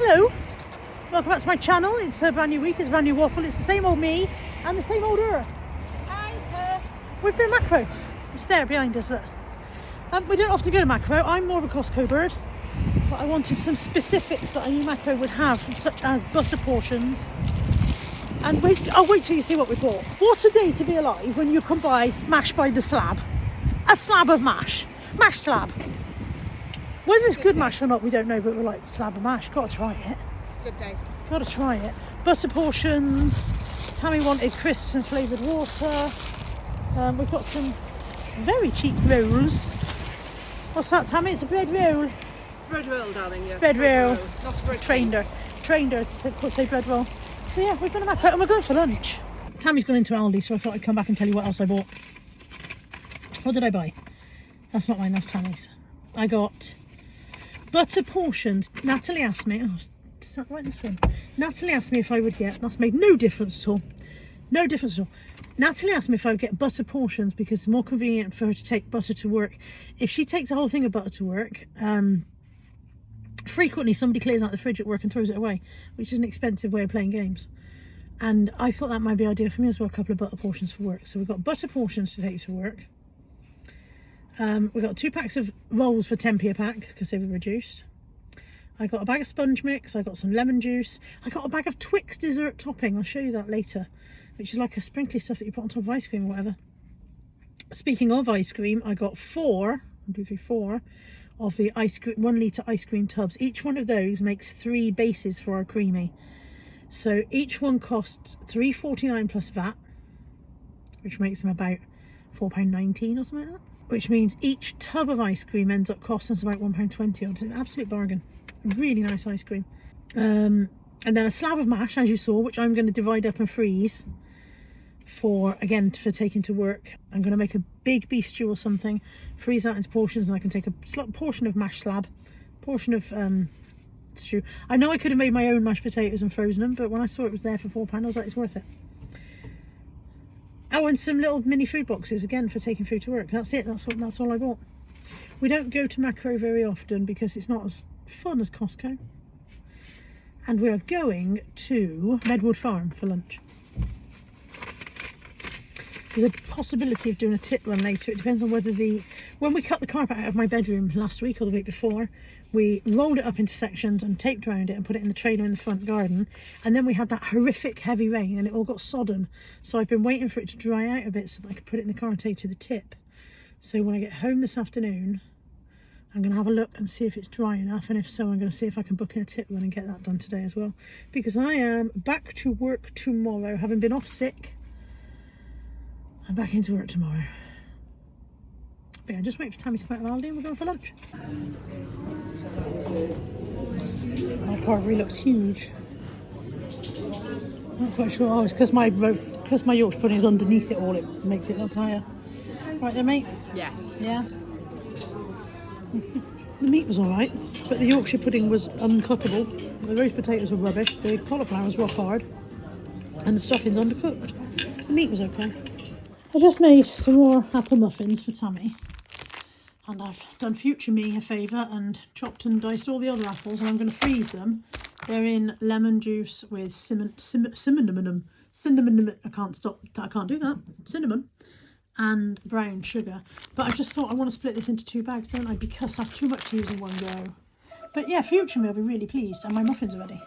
Hello, welcome back to my channel. It's a brand new week, it's a brand new waffle. It's the same old me and the same old her. Hi. We've been macro. It's there behind us, look. We don't often go to macro. I'm more of a Costco bird, but I wanted some specifics that I knew macro would have, such as butter portions. And I'll wait till you see what we bought. What a day to be alive when you can buy mash by the slab. A slab of mash. Mash slab. Whether it's good mash or not, we don't know, but we're like, slab of mash, gotta try it. It's a good day. Gotta try it. Butter portions. Tammy wanted crisps and flavoured water. We've got some very cheap rolls. What's that, Tammy? It's a bread roll. It's a bread roll, darling, yes. Bread roll. Not a bread Trained her to say bread roll. So yeah, we're going to macro and we're going for lunch. Tammy's gone into Aldi, so I thought I'd come back and tell you what else I bought. What did I buy? That's not mine, that's Tammy's. I got butter portions. Natalie asked me, sat right in the sun. Natalie asked me if I would get, that's made no difference at all. No difference at all. Natalie asked me if I would get butter portions because it's more convenient for her to take butter to work. If she takes a whole thing of butter to work, frequently somebody clears out the fridge at work and throws it away, which is an expensive way of playing games. And I thought that might be ideal for me as well, a couple of butter portions for work. So we've got butter portions to take to work. We've got 2 packs of rolls for 10p a pack because they were reduced. I got a bag of sponge mix, I got some lemon juice, I got a bag of Twix dessert topping, I'll show you that later, which is like a sprinkly stuff that you put on top of ice cream or whatever. Speaking of ice cream, I got 4 of the ice cream 1 litre ice cream tubs. Each one of those makes 3 bases for our creamy. So each one costs £3.49 plus VAT, which makes them about £4.19 or something like that. Which means each tub of ice cream ends up costing us about £1.20. It's an absolute bargain. Really nice ice cream. And then a slab of mash, as you saw, which I'm going to divide up and freeze for taking to work. I'm going to make a big beef stew or something, freeze that into portions, and I can take a portion of mash slab, portion of stew. I know I could have made my own mashed potatoes and frozen them, but when I saw it was there for £4, I was like, it's worth it. Oh, and some little mini food boxes again for taking food to work. That's it. That's all I bought. We don't go to macro very often because it's not as fun as Costco. And we are going to Medwood Farm for lunch. There's a possibility of doing a tip run later. It depends on whether when we cut the carpet out of my bedroom last week or the week before, we rolled it up into sections and taped around it and put it in the trailer in the front garden. And then we had that horrific heavy rain and it all got sodden. So I've been waiting for it to dry out a bit so that I could put it in the car and take it to the tip. So when I get home this afternoon, I'm going to have a look and see if it's dry enough. And if so, I'm going to see if I can book in a tip run and get that done today as well. Because I am back to work tomorrow, having been off sick. I'm back into work tomorrow. But yeah, just wait for Tammy to come out of Aldi and we're going for lunch. My carvery looks huge. Not quite sure. Oh, it's because my Yorkshire pudding is underneath it all. It makes it look higher. Right there, mate? Yeah. Yeah. The meat was alright, but the Yorkshire pudding was uncuttable. The roast potatoes were rubbish. The cauliflower was rock hard. And the stuffing's undercooked. The meat was okay. I just made some more apple muffins for Tammy, and I've done future me a favour and chopped and diced all the other apples, and I'm going to freeze them. They're in lemon juice with cinnamon, I can't do that, cinnamon and brown sugar. But I just thought I want to split this into 2 bags, don't I, because that's too much to use in one go. But yeah, future me will be really pleased, and my muffins are ready.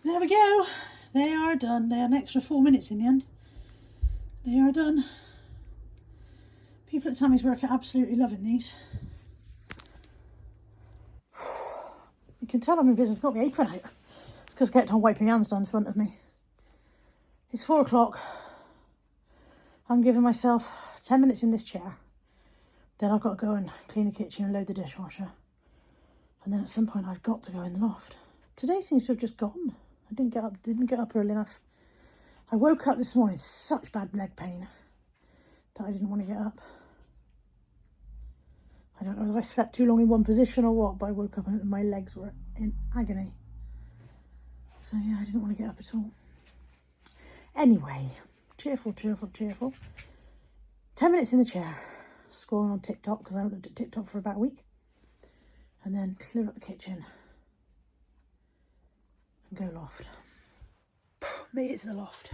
There we go, they are done. They had an extra 4 minutes in the end. They are done. People at Tammy's work are absolutely loving these. You can tell I'm in business. I've got my apron out. It's because I kept on wiping my hands down in front of me. It's 4 o'clock. I'm giving myself 10 minutes in this chair. Then I've got to go and clean the kitchen and load the dishwasher. And then at some point I've got to go in the loft. Today seems to have just gone. I didn't get up early enough. I woke up this morning such bad leg pain that I didn't want to get up. I don't know if I slept too long in one position or what, but I woke up and my legs were in agony. So yeah, I didn't want to get up at all. Anyway, cheerful. 10 minutes in the chair, scrolling on TikTok, because I haven't looked at TikTok for about a week. And then clear up the kitchen and go loft. Made it to the loft.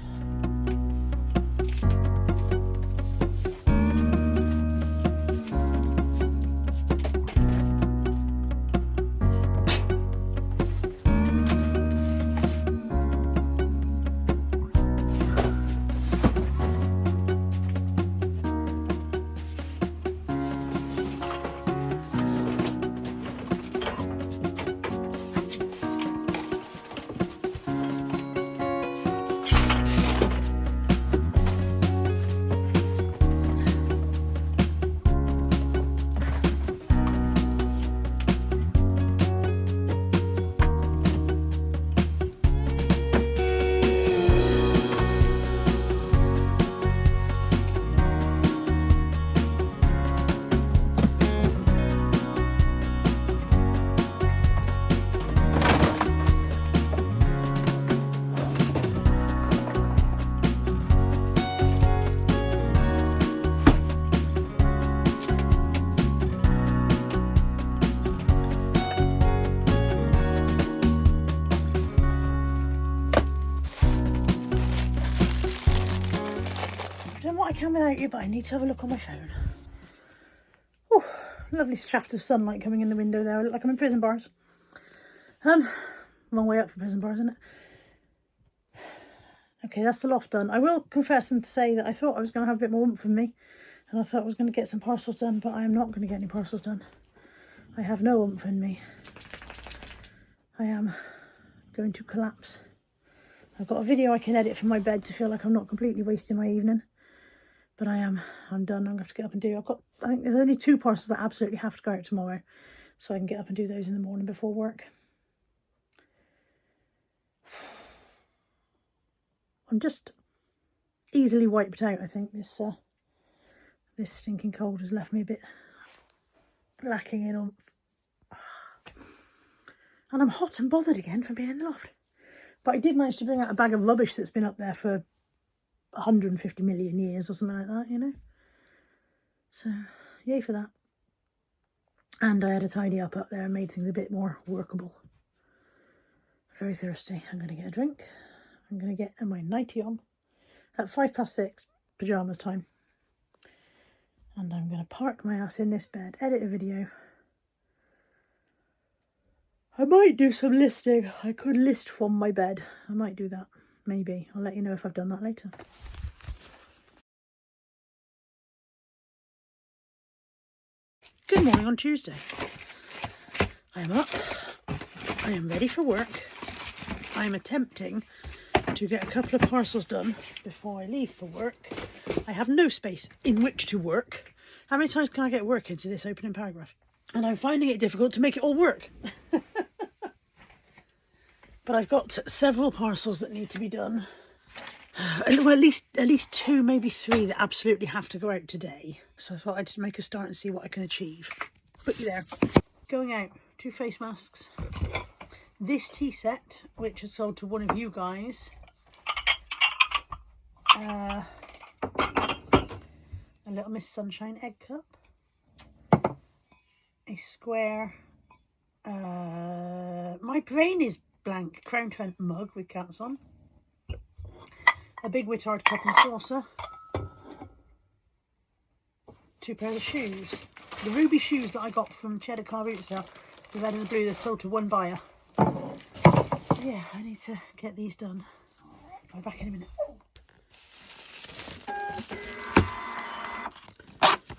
I can without you, but I need to have a look on my phone. Oh, lovely shaft of sunlight coming in the window there. I look like I'm in prison bars. Long way up from prison bars, isn't it? Okay, that's the loft done. I will confess and say that I thought I was going to have a bit more oomph in me, and I thought I was going to get some parcels done, but I am not going to get any parcels done. I have no oomph in me. I am going to collapse. I've got a video I can edit from my bed to feel like I'm not completely wasting my evening. But I'm done. I'm going to have to get up and do. I think there's only 2 parcels that absolutely have to go out tomorrow. So I can get up and do those in the morning before work. I'm just easily wiped out, I think. This stinking cold has left me a bit lacking in oomph. And I'm hot and bothered again from being in the loft. But I did manage to bring out a bag of rubbish that's been up there for 150 million years or something like that, you know. So, yay for that. And I had a tidy up there and made things a bit more workable. Very thirsty. I'm going to get a drink. I'm going to get my nightie on at 6:05, pyjamas time. And I'm going to park my ass in this bed, edit a video. I might do some listing. I could list from my bed. I might do that. Maybe. I'll let you know if I've done that later. Good morning on Tuesday. I am up. I am ready for work. I am attempting to get a couple of parcels done before I leave for work. I have no space in which to work. How many times can I get work into this opening paragraph? And I'm finding it difficult to make it all work. But I've got several parcels that need to be done. Well, at least 2, maybe 3 that absolutely have to go out today. So I thought I'd just make a start and see what I can achieve. Put you there. Going out, 2 face masks. This tea set, which is sold to one of you guys. A little Miss Sunshine egg cup. A square. My brain is blank. Crown Trent mug with cats on. A big Wittard cup and saucer. 2 pairs of shoes. The ruby shoes that I got from Cheddar Car Root Sale, the red and the blue, they're sold to one buyer. So yeah, I need to get these done. I'll be back in a minute.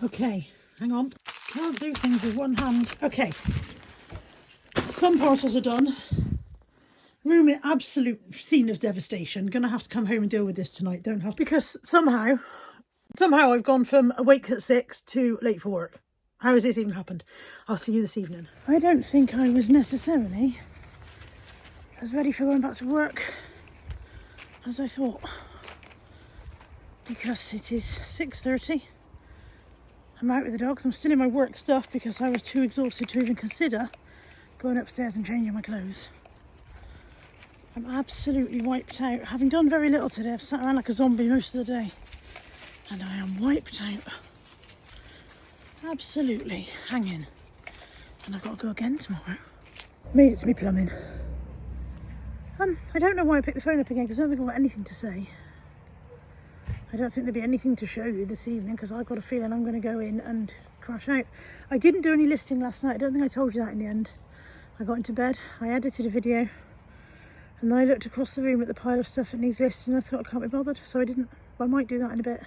Okay, hang on. Can't do things with one hand. Okay. Some parcels are done. Room in absolute scene of devastation. Gonna have to come home and deal with this tonight. Don't have to. Because somehow I've gone from awake at 6 to late for work. How has this even happened? I'll see you this evening. I don't think I was necessarily as ready for going back to work as I thought. Because it is 6:30. I'm out with the dogs. I'm still in my work stuff because I was too exhausted to even consider going upstairs and changing my clothes. I'm absolutely wiped out. Having done very little today, I've sat around like a zombie most of the day. And I am wiped out. Absolutely hanging. And I've got to go again tomorrow. Made it to me plumbing. I don't know why I picked the phone up again, because I don't think I've got anything to say. I don't think there'll be anything to show you this evening, because I've got a feeling I'm going to go in and crash out. I didn't do any listing last night. I don't think I told you that in the end. I got into bed, I edited a video, and then I looked across the room at the pile of stuff that needs listing, and I thought I can't be bothered, so I didn't. I might do that in a bit,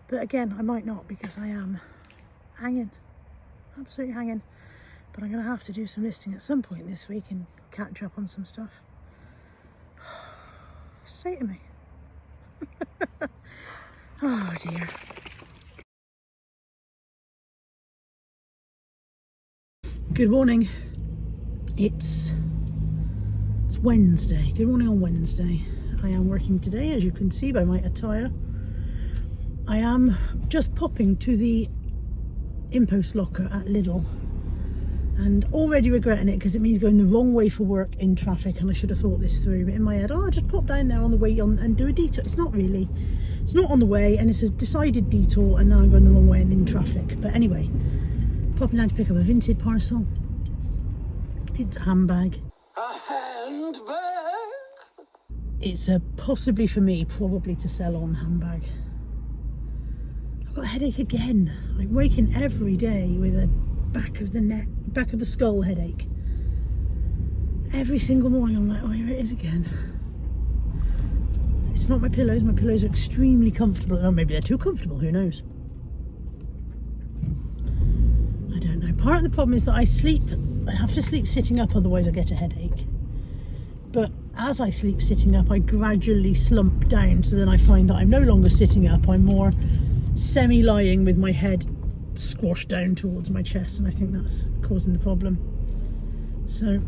but again, I might not, because I am hanging, absolutely hanging. But I'm going to have to do some listing at some point this week and catch up on some stuff. Say to me. Oh dear. Good morning. It's Wednesday. Good morning on Wednesday. I am working today, as you can see by my attire. I am just popping to the impost locker at Lidl, and already regretting it, because it means going the wrong way for work in traffic, and I should have thought this through. But in my head, oh, I'll just pop down there on the way on and do a detour. It's not really. It's not on the way, and it's a decided detour, and now I'm going the wrong way and in traffic. But anyway, popping down to pick up a vintage parcel. It's a handbag. A handbag? It's a possibly for me, probably to sell on handbag. I've got a headache again. I'm waking every day with a back of the skull headache. Every single morning I'm like, oh, here it is again. It's not my pillows. My pillows are extremely comfortable. Oh, maybe they're too comfortable, who knows? I don't know. Part of the problem is that I have to sleep sitting up, otherwise I get a headache. But as I sleep sitting up, I gradually slump down, so then I find that I'm no longer sitting up, I'm more semi-lying with my head squashed down towards my chest, and I think that's causing the problem. So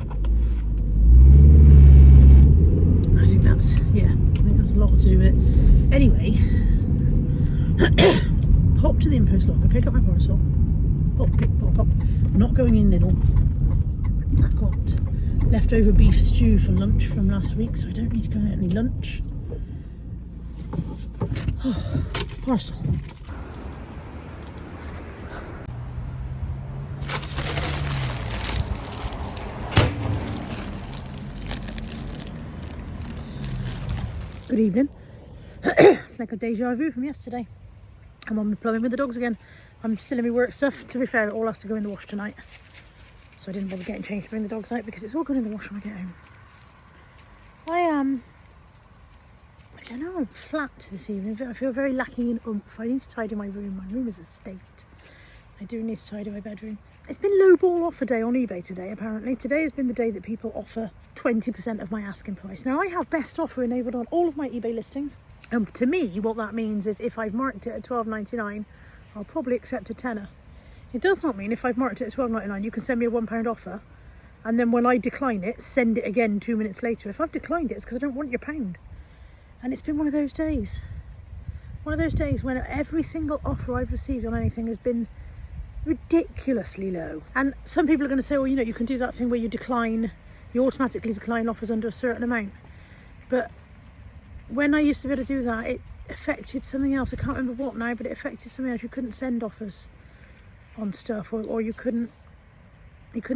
I think that's a lot to do with it. Anyway, pop to the impost locker, pick up my parcel. Pop, pick, pop, pop. I'm not going in Lidl. I've got leftover beef stew for lunch from last week, so I don't need to go and get any lunch. Oh, parcel. Good evening. It's like a deja vu from yesterday. I'm on the plumbing with the dogs again. I'm still in my work stuff. To be fair, it all has to go in the wash tonight, so I didn't bother getting changed to bring the dogs out, because it's all going in the wash when I get home. I don't know, I'm flat this evening. I feel very lacking in oomph. I need to tidy my room. My room is a state. I do need to tidy my bedroom. It's been low ball offer day on eBay today, apparently. Today has been the day that people offer 20% of my asking price. Now, I have best offer enabled on all of my eBay listings. And to me, what that means is if I've marked it at $12.99, I'll probably accept a tenner. It does not mean if I've marked it at $12.99, you can send me a £1 offer, and then when I decline it, send it again 2 minutes later. If I've declined it, it's because I don't want your pound. And it's been one of those days. One of those days when every single offer I've received on anything has been ridiculously low. And some people are going to say, well, you know, you can do that thing where you automatically decline offers under a certain amount. But when I used to be able to do that, it affected something else. I can't remember what now, but it affected something else. You couldn't send offers on stuff, or you couldn't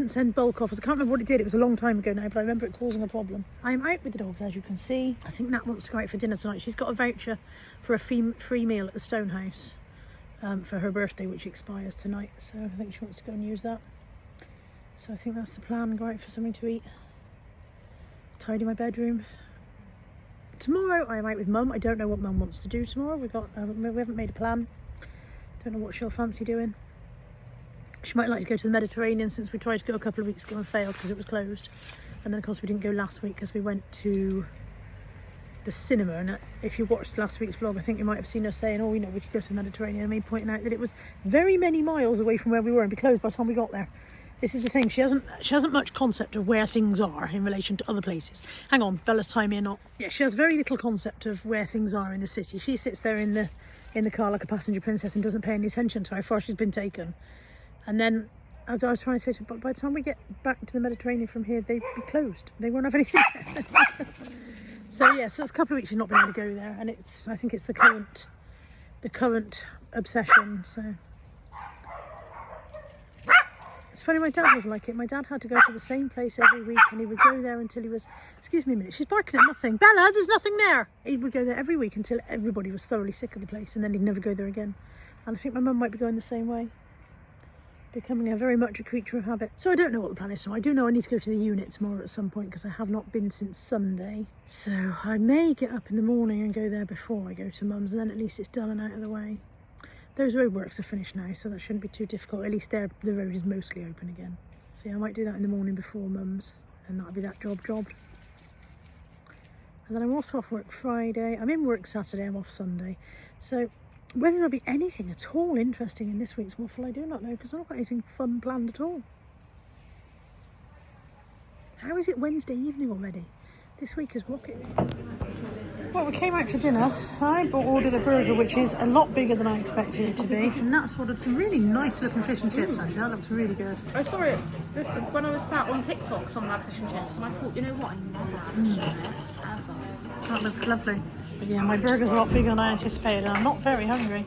send bulk offers. I can't remember what it did. It was a long time ago now, but I remember it causing a problem. I'm out with the dogs, as you can see. I think Nat wants to go out for dinner tonight. She's got a voucher for a free meal at the Stonehouse for her birthday, which expires tonight. So I think she wants to go and use that. So I think that's the plan, go out for something to eat. Tidy my bedroom. Tomorrow I'm out with Mum. I don't know what Mum wants to do tomorrow. We haven't made a plan. Don't know what she'll fancy doing. She might like to go to the Mediterranean, since we tried to go a couple of weeks ago and failed because it was closed. And then of course we didn't go last week because we went to the cinema. And if you watched last week's vlog, I think you might have seen us saying, oh, you know, we could go to the Mediterranean, and me pointing out that it was very many miles away from where we were and be closed by the time we got there. This is the thing, she hasn't much concept of where things are in relation to other places. Hang on, Bella's tying me a knot. Yeah, she has very little concept of where things are in the city. She sits there in the car like a passenger princess and doesn't pay any attention to how far she's been taken. And then I was trying to say to her, but by the time we get back to the Mediterranean from here, they'd be closed. They won't have anything there. So yeah, so it's a couple of weeks she's not been able to go there, and I think it's the current obsession. It's funny, my dad was like it. My dad had to go to the same place every week, and he would go there until he was, excuse me a minute, she's barking at nothing. Bella, there's nothing there. He would go there every week until everybody was thoroughly sick of the place, and then he'd never go there again. And I think my mum might be going the same way, becoming very much a creature of habit. So I don't know what the plan is. So I do know I need to go to the unit tomorrow at some point, because I have not been since Sunday. So I may get up in the morning and go there before I go to mum's, and then at least it's done and out of the way. Those roadworks are finished now, so that shouldn't be too difficult. At least the road is mostly open again. So yeah, I might do that in the morning before mum's, and that'll be that jobbed. And then I'm also off work Friday. I'm in work Saturday, I'm off Sunday. So whether there'll be anything at all interesting in this week's waffle, I do not know, because I've not got anything fun planned at all. How is it Wednesday evening already? This week is rocketing. Well, we came out for dinner. I ordered a burger, which is a lot bigger than I expected it to be. And Nat's ordered some really nice looking fish and chips, actually. That looks really good. I saw it when I was sat on TikTok, someone had fish and chips, and I thought, you know what, I never had fish and chips, ever. That looks lovely. But yeah, my burger's a lot bigger than I anticipated, and I'm not very hungry.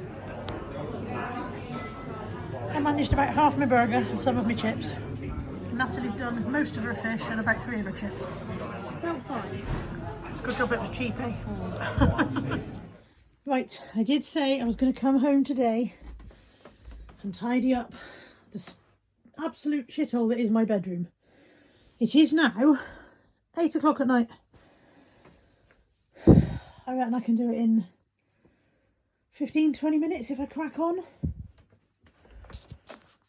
I managed about half my burger and some of my chips. Natalie's done most of her fish and about 3 of her chips. Well, fine. It's a good job it was cheap, eh? Right, I did say I was going to come home today and tidy up this absolute shithole that is my bedroom. It is now 8 o'clock at night. I reckon I can do it in 15-20 minutes if I crack on.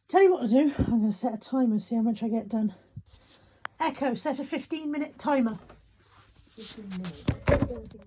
Tell you what to do, I'm going to set a timer and see how much I get done. Echo, set a 15-minute timer. 15 minutes. 30 minutes.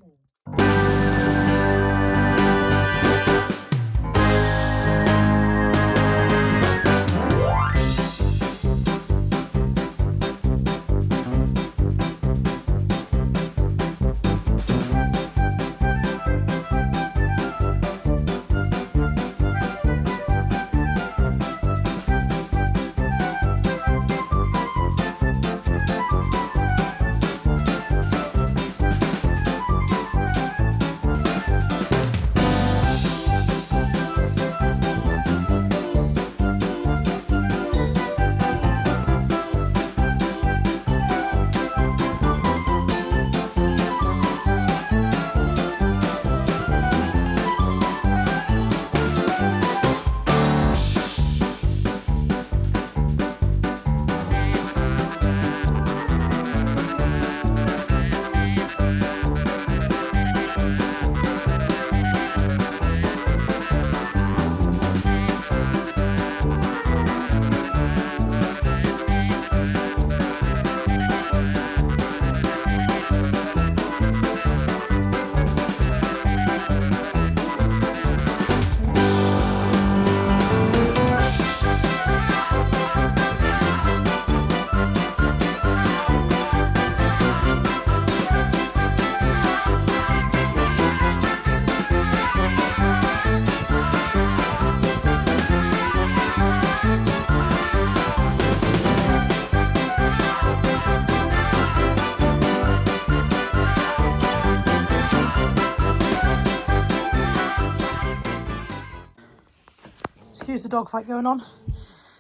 Excuse the dog fight going on.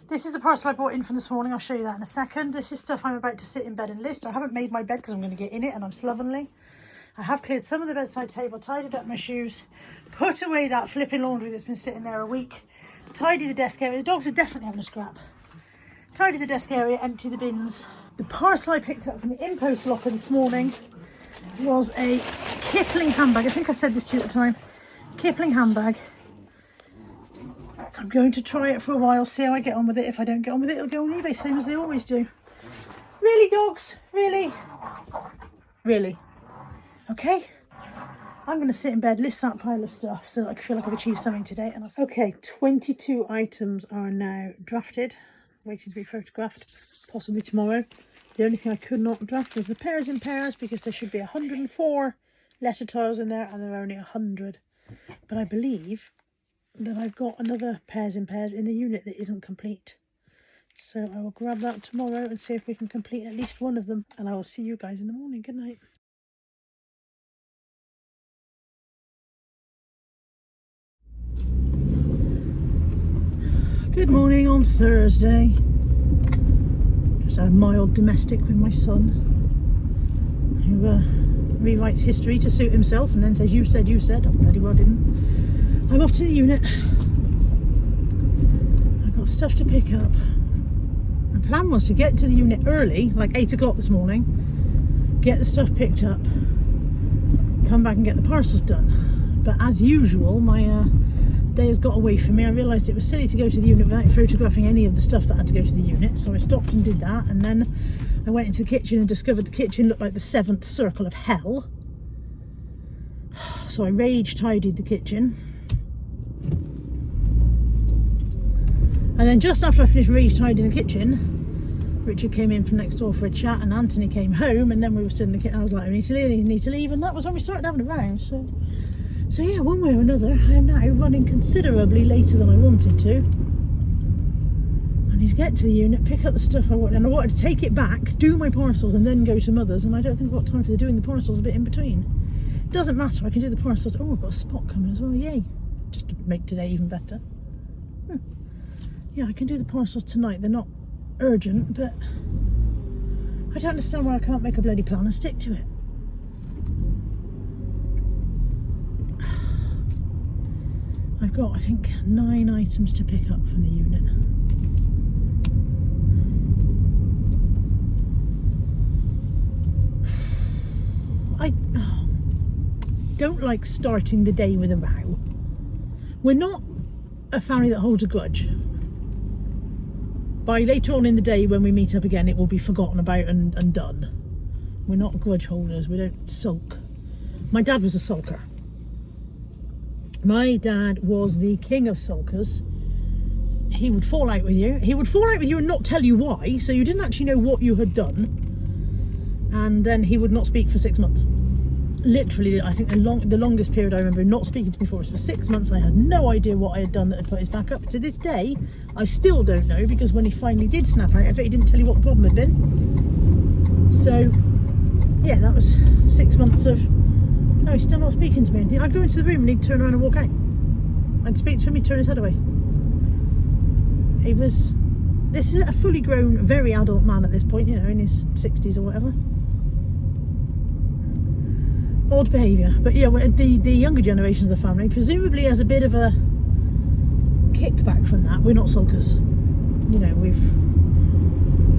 This is the parcel I brought in from this morning. I'll show you that in a second. This is stuff I'm about to sit in bed and list. I haven't made my bed because I'm going to get in it and I'm slovenly. I have cleared some of the bedside table, tidied up my shoes, put away that flipping laundry that's been sitting there a week, tidy the desk area. The dogs are definitely having a scrap. Tidy the desk area, empty the bins. The parcel I picked up from the in-post locker this morning was a Kipling handbag. I think I said this to you at the time. Kipling handbag. I'm going to try it for a while, see how I get on with it. If I don't get on with it, it'll go on eBay, same as they always do. Really, dogs? Really? Really? Okay. I'm going to sit in bed, list that pile of stuff so that I feel like I've achieved something today. And okay, 22 items are now drafted, waiting to be photographed, possibly tomorrow. The only thing I could not draft was the pairs in pairs because there should be 104 letter tiles in there and there are only 100. But I believe that I've got another pairs in pairs in the unit that isn't complete. So I will grab that tomorrow and see if we can complete at least one of them. And I will see you guys in the morning. Good night. Good morning on Thursday. Just had a mild domestic with my son, who rewrites history to suit himself and then says, you said, I bloody well didn't. I'm off to the unit. I've got stuff to pick up. My plan was to get to the unit early, like 8 o'clock this morning, get the stuff picked up, come back and get the parcels done. But as usual, my day has got away from me. I realised it was silly to go to the unit without photographing any of the stuff that had to go to the unit, so I stopped and did that, and then I went into the kitchen and discovered the kitchen looked like the 7th circle of hell. So I rage tidied the kitchen. And then just after I finished rage tidying the kitchen, Richard came in from next door for a chat and Anthony came home, and then we were stood in the kitchen. I was like, I need to leave, and that was when we started having a row. So yeah, one way or another, I am now running considerably later than I wanted to. I need to get to the unit, pick up the stuff I want, and I wanted to take it back, do my parcels, and then go to Mother's, and I don't think I've got time for doing the parcels a bit in between. Doesn't matter, I can do the parcels. Oh, I've got a spot coming as well, yay. Just to make today even better. Yeah, I can do the parcels tonight. They're not urgent, but I don't understand why I can't make a bloody plan and stick to it. I've got, I think, 9 items to pick up from the unit. I don't like starting the day with a row. We're not a family that holds a grudge. By later on in the day when we meet up again, it will be forgotten about and done. We're not grudge holders, we don't sulk. My dad was a sulker. My dad was the king of sulkers. He would fall out with you. He would fall out with you and not tell you why, so you didn't actually know what you had done. And then he would not speak for 6 months. Literally, I think the longest period I remember not speaking to me for was for 6 months. I had no idea what I had done that had put his back up. To this day, I still don't know, because when he finally did snap out of it, he didn't tell you what the problem had been. So, yeah, that was 6 months of, no, he's still not speaking to me. I'd go into the room and he'd turn around and walk out. I'd speak to him, he'd turn his head away. This is a fully grown, very adult man at this point, you know, in his 60s or whatever. Odd behaviour, but yeah, the younger generations of the family, presumably as a bit of a kickback from that, we're not sulkers. You know,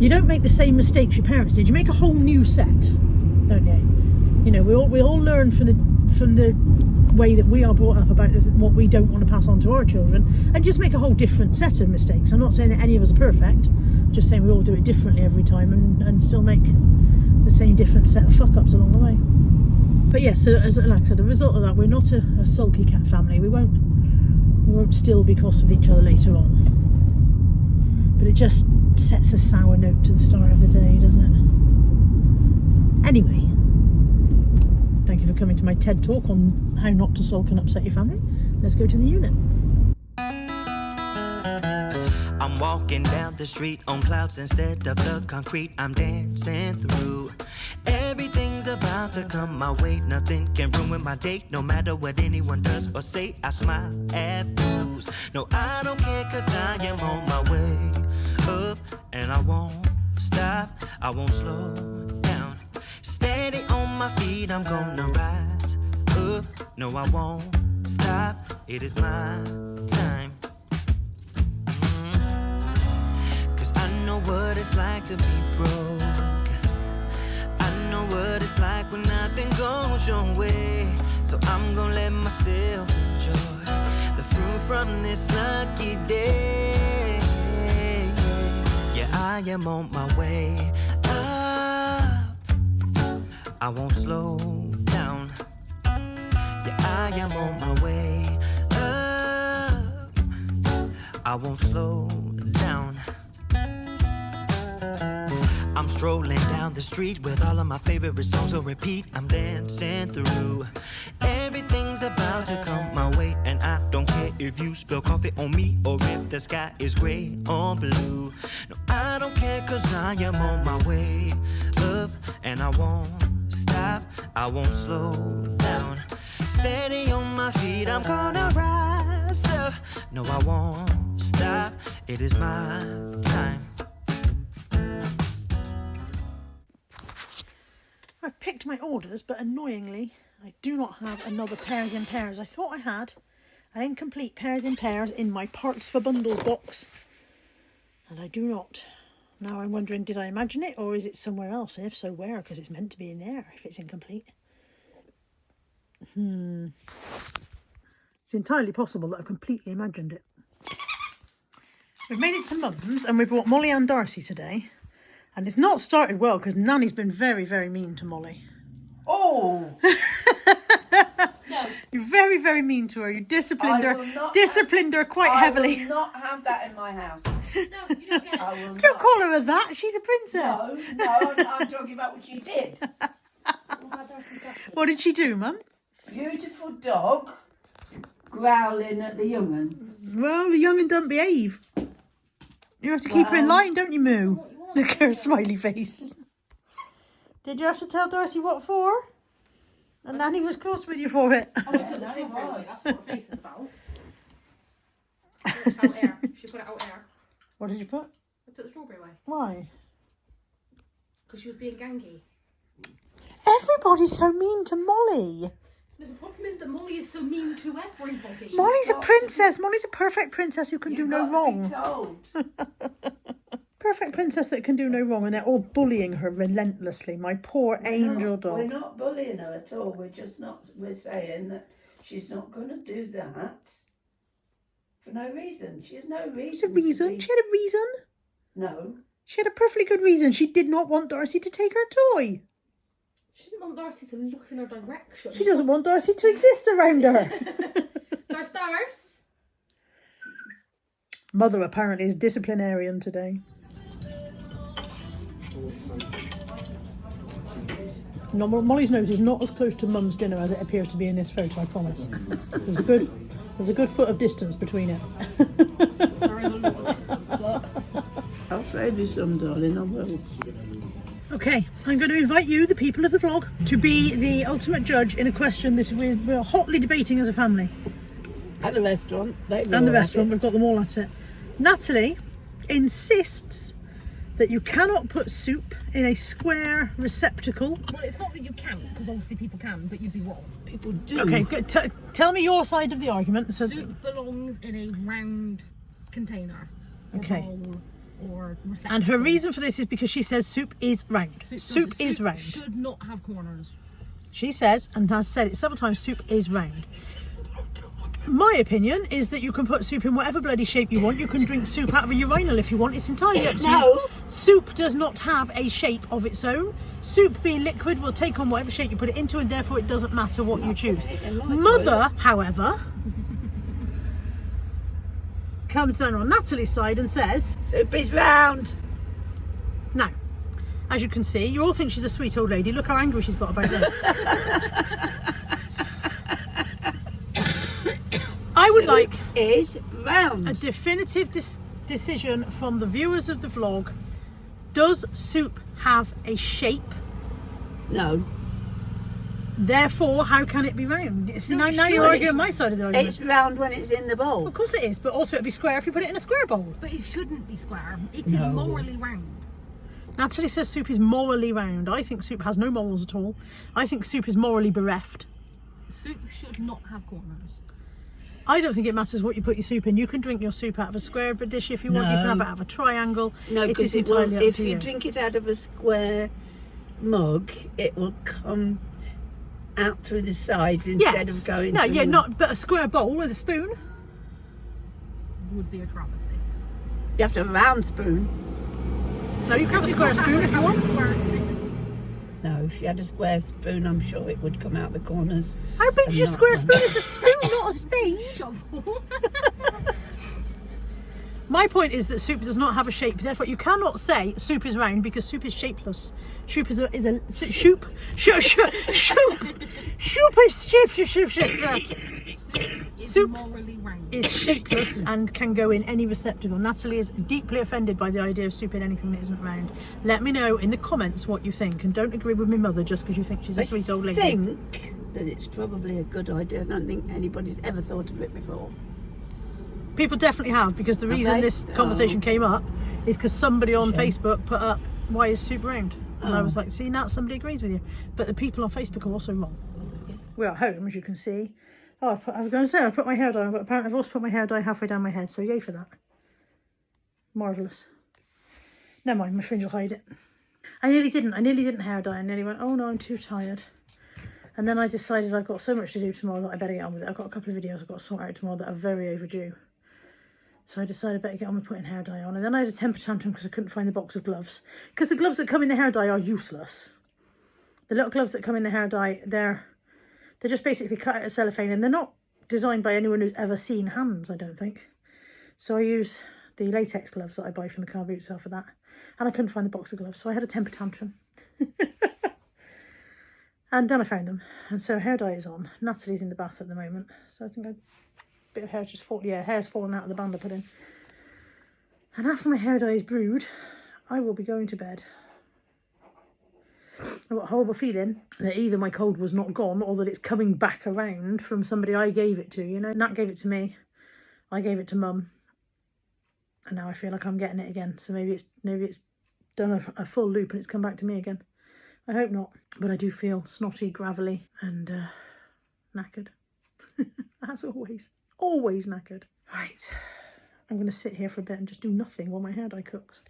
you don't make the same mistakes your parents did. You make a whole new set, don't you? You know, we all learn from the way that we are brought up about what we don't want to pass on to our children, and just make a whole different set of mistakes. I'm not saying that any of us are perfect, I'm just saying we all do it differently every time, and still make the same different set of fuck ups along the way. But yeah, so like I said, the result of that, we're not a sulky cat family. We won't still be cross with each other later on. But it just sets a sour note to the start of the day, doesn't it? Anyway, thank you for coming to my TED talk on how not to sulk and upset your family. Let's go to the unit. I'm walking down the street on clouds instead of the concrete I'm dancing through. Everything's about to come my way. Nothing can ruin my day, no matter what anyone does or say. I smile at fools. No, I don't care, cause I am on my way up, and I won't stop, I won't slow down. Steady on my feet, I'm gonna rise up. No, I won't stop, it is my time. Cause I know what it's like to be broke. I know what it's like when nothing goes your way. So I'm gonna let myself enjoy the fruit from this lucky day. Yeah, I am on my way up, I won't slow down. Yeah, I am on my way up, I won't slow down. I'm strolling down the street with all of my favorite songs on repeat. I'm dancing through. Everything's about to come my way, and I don't care if you spill coffee on me or if the sky is gray or blue. No, I don't care, cause I am on my way up, and I won't stop, I won't slow down. Steady on my feet, I'm gonna rise up. No, I won't stop, it is my time. I've picked my orders, but annoyingly, I do not have another pairs in pairs. I thought I had an incomplete pairs in pairs in my parts for bundles box, and I do not. Now I'm wondering, did I imagine it, or is it somewhere else? And if so, where? Because it's meant to be in there if it's incomplete. It's entirely possible that I've completely imagined it. We've made it to Mum's, and we brought Molly and Darcy today. And it's not started well, because Nanny's been very, very mean to Molly. Oh! No. You're very, very mean to her. You disciplined her quite heavily. I will not have that in my house. No, you don't get it. I will Don't not. call her that. She's a princess. No, I'm talking about what she did. What did she do, Mum? Beautiful dog growling at the young'un. Well, the young'un don't behave. You have to keep her in line, don't you, Moo? Look at her smiley face. Did you have to tell Darcy what for? And Nanny was cross with you for it. Oh, I took the strawberry away. That's what her face is about. Out air. She put it out air. What did you put? I took the strawberry away. Why? Because she was being ganky. Everybody's so mean to Molly. No, the problem is that Molly is so mean to everybody. Molly's a princess. Molly's a perfect princess who can do no wrong. Told. Perfect princess that can do no wrong, and they're all bullying her relentlessly. My poor angel dog. We're not bullying her at all. We're saying that she's not going to do that for no reason. She has no reason. What's a reason? She had a reason. No. She had a perfectly good reason. She did not want Darcy to take her toy. She didn't want Darcy to look in her direction. She doesn't want Darcy to exist around her. Darce. Mother apparently is disciplinarian today. No, Molly's nose is not as close to Mum's dinner as it appears to be in this photo, I promise. There's a good foot of distance between it. There is a lot of distance, look. I'll save you some, darling. I will. Okay, I'm going to invite you, the people of the vlog, to be the ultimate judge in a question that we're hotly debating as a family. At the restaurant. And the restaurant, we've got them all at it. Natalie insists that you cannot put soup in a square receptacle. Well, it's not that you can't, because obviously people can, but you'd be wrong. People do. Okay, good. Tell me your side of the argument. So, Soup belongs in a round container. Or Okay. bowl or receptacle. and her reason for this is because she says soup is round. Soup is round. Should not have corners. She says, and has said it several times, soup is round. My opinion is that you can put soup in whatever bloody shape you want. You can drink soup out of a urinal if you want. It's entirely up to you. Soup does not have a shape of its own. Soup being liquid will take on whatever shape you put it into, and therefore it doesn't matter what you choose. Mother, however, comes down on Natalie's side and says, Soup is round. now, as you can see, you all think she's a sweet old lady. Look how angry she's got about this. I would like Is round. a definitive decision from the viewers of the vlog. Does soup have a shape? No. Therefore, how can it be round? See, No, now you're sure, arguing it's- my side of the argument. It's round when it's in the bowl. Of course it is, but also it'd be square if you put it in a square bowl. But it shouldn't be square. It is No. morally round. Natalie says soup is morally round. I think soup has no morals at all. I think soup is morally bereft. Soup should not have corners. I don't think it matters what you put your soup in. You can drink your soup out of a square dish if you want. You can No. have it out of a triangle. No, it because is entirely up if to you you. drink it out of a square mug, it will come out through the sides instead of going. No, through yeah, the- not but a square bowl with a spoon. Would be a travesty. You have to have a round spoon. No, you can have a square spoon if you want. Square spoons. No, if you had a square spoon, I'm sure it would come out the corners. How big And is your not square round. spoon? It's a spoon, not a spade. Shovel. My point is that soup does not have a shape. Therefore, you cannot say soup is round because soup is shapeless. Soup is soup is shapeless. Soup morally round. is shapeless and can go in any receptacle. Natalie is deeply offended by the idea of soup in anything that isn't round. Let me know in the comments what you think, and don't agree with my mother just because you think she's a sweet old lady. I think that it's probably a good idea. I don't think anybody's ever thought of it before. People definitely have, because the reason Okay. this conversation came up is because somebody on It's a shame. Facebook put up, why is soup round? And I was like, see, now somebody agrees with you. But the people on Facebook are also wrong. We're at home, as you can see. Oh, I was going to say I put my hair dye on, but apparently I've also put my hair dye halfway down my head, so yay for that. Marvellous. Never mind, my fringe will hide it. I nearly didn't hair dye. I nearly went, oh no, I'm too tired. And then I decided I've got so much to do tomorrow that I better get on with it. I've got a couple of videos I've got to sort out tomorrow that are very overdue. So I decided I better get on with putting hair dye on. And then I had a temper tantrum because I couldn't find the box of gloves. Because the gloves that come in the hair dye are useless. The little gloves that come in the hair dye, they're just basically cut out of cellophane, and they're not designed by anyone who's ever seen hands, I don't think. So I use the latex gloves that I buy from the car boot sale for that. And I couldn't find the box of gloves, so I had a temper tantrum. And then I found them. And so hair dye is on. Natalie's in the bath at the moment. So I think a bit of hair's just fallen. Yeah, hair's fallen out of the band I put in. And after my hair dye is brewed, I will be going to bed. I've got a horrible feeling that either my cold was not gone or that it's coming back around from somebody I gave it to, you know. Nat gave it to me, I gave it to Mum, and now I feel like I'm getting it again. So maybe it's done a full loop and it's come back to me again. I hope not, but I do feel snotty, gravelly and knackered. As always knackered. Right, I'm going to sit here for a bit and just do nothing while my hair dye cooks.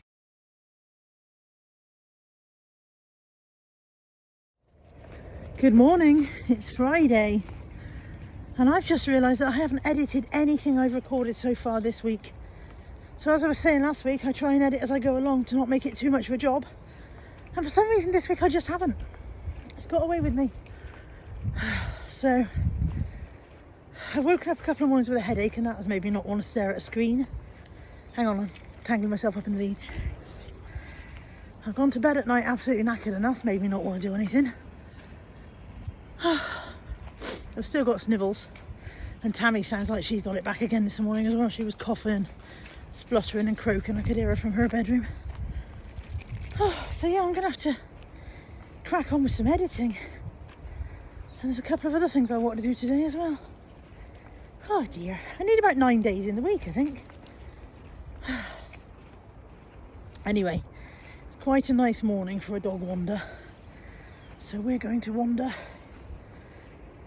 Good morning, it's Friday, and I've just realised that I haven't edited anything I've recorded so far this week. So as I was saying last week, I try and edit as I go along to not make it too much of a job. And for some reason this week I just haven't. It's got away with me. So I've woken up a couple of mornings with a headache, and that has made me not want to stare at a screen. Hang on, I'm tangling myself up in the leads. I've gone to bed at night absolutely knackered, and that's made me not want to do anything. I've still got snivels, and Tammy sounds like she's got it back again this morning as well. She was coughing, spluttering and croaking. I could hear her from her bedroom. So yeah, I'm gonna have to crack on with some editing, and there's a couple of other things I want to do today as well. Oh dear, I need about 9 days in the week, I think. Anyway, it's quite a nice morning for a dog wander, so we're going to wander.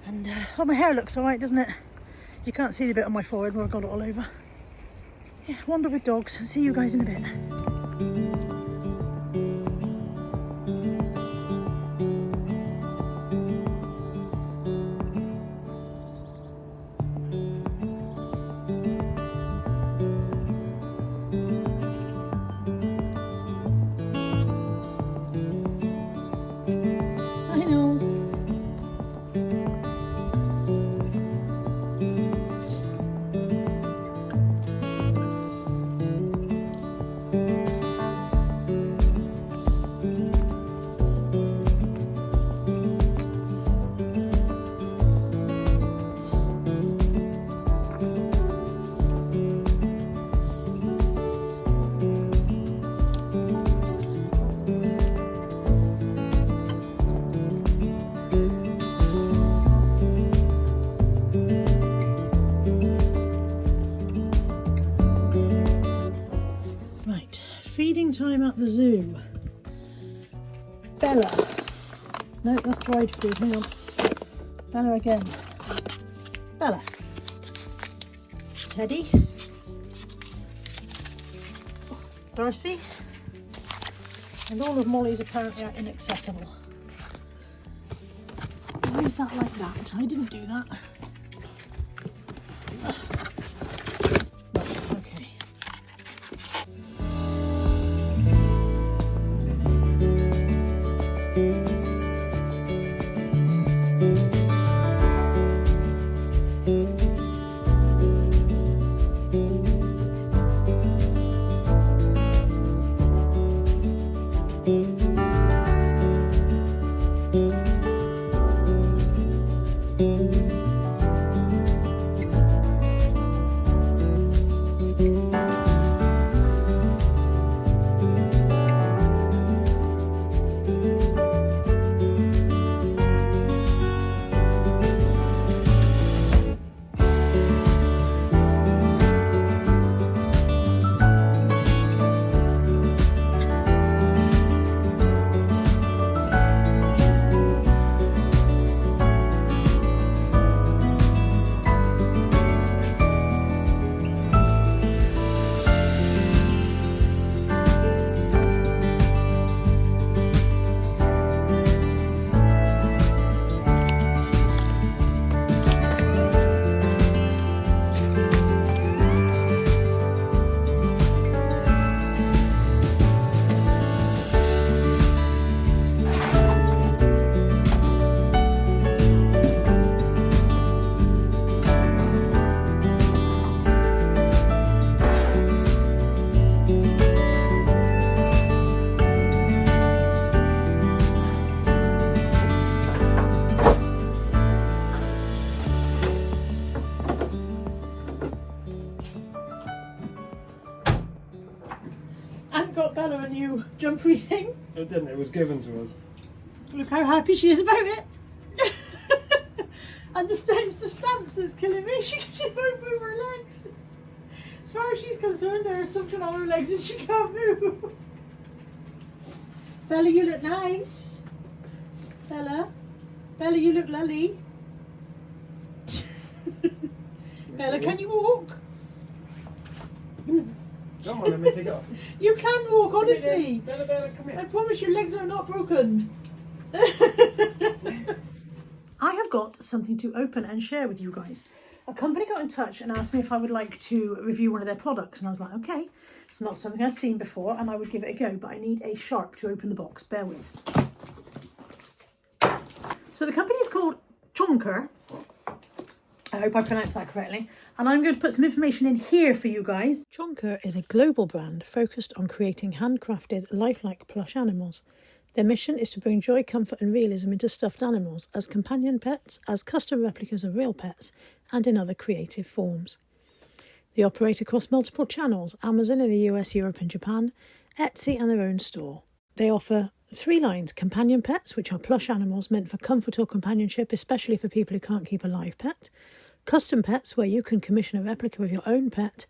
And oh, my hair looks alright, doesn't it? You can't see the bit on my forehead where I've got it all over. Yeah, wander with dogs, and see you guys in a bit. Feeding time at the zoo. Bella. No, that's dried food. Hang on. Bella again. Bella. Teddy. Percy. And all of Molly's apparently are inaccessible. Why is that like that? I didn't do that. new jumpery thing. It didn't, it was given to us. Look how happy she is about it. And it's the stance that's killing me. She won't move her legs. As far as she's concerned, there is something on her legs and she can't move. Bella, you look nice. Bella, you look lolly. Bella, can you walk? Come on, let me take it off. You can walk, honestly. Bella, Bella, come I here. promise your legs are not broken. I have got something to open and share with you guys. A company got in touch and asked me if I would like to review one of their products, and I was like, okay, it's not something I'd seen before and I would give it a go, but I need a sharp to open the box. Bear with. So the company is called Chonker. I hope I pronounced that correctly. And I'm going to put some information in here for you guys. Chonker is a global brand focused on creating handcrafted, lifelike plush animals. Their mission is to bring joy, comfort and realism into stuffed animals as companion pets, as custom replicas of real pets, and in other creative forms. They operate across multiple channels: Amazon in the US, Europe and Japan, Etsy and their own store. They offer 3 lines: companion pets, which are plush animals meant for comfort or companionship, especially for people who can't keep a live pet; custom pets, where you can commission a replica of your own pet;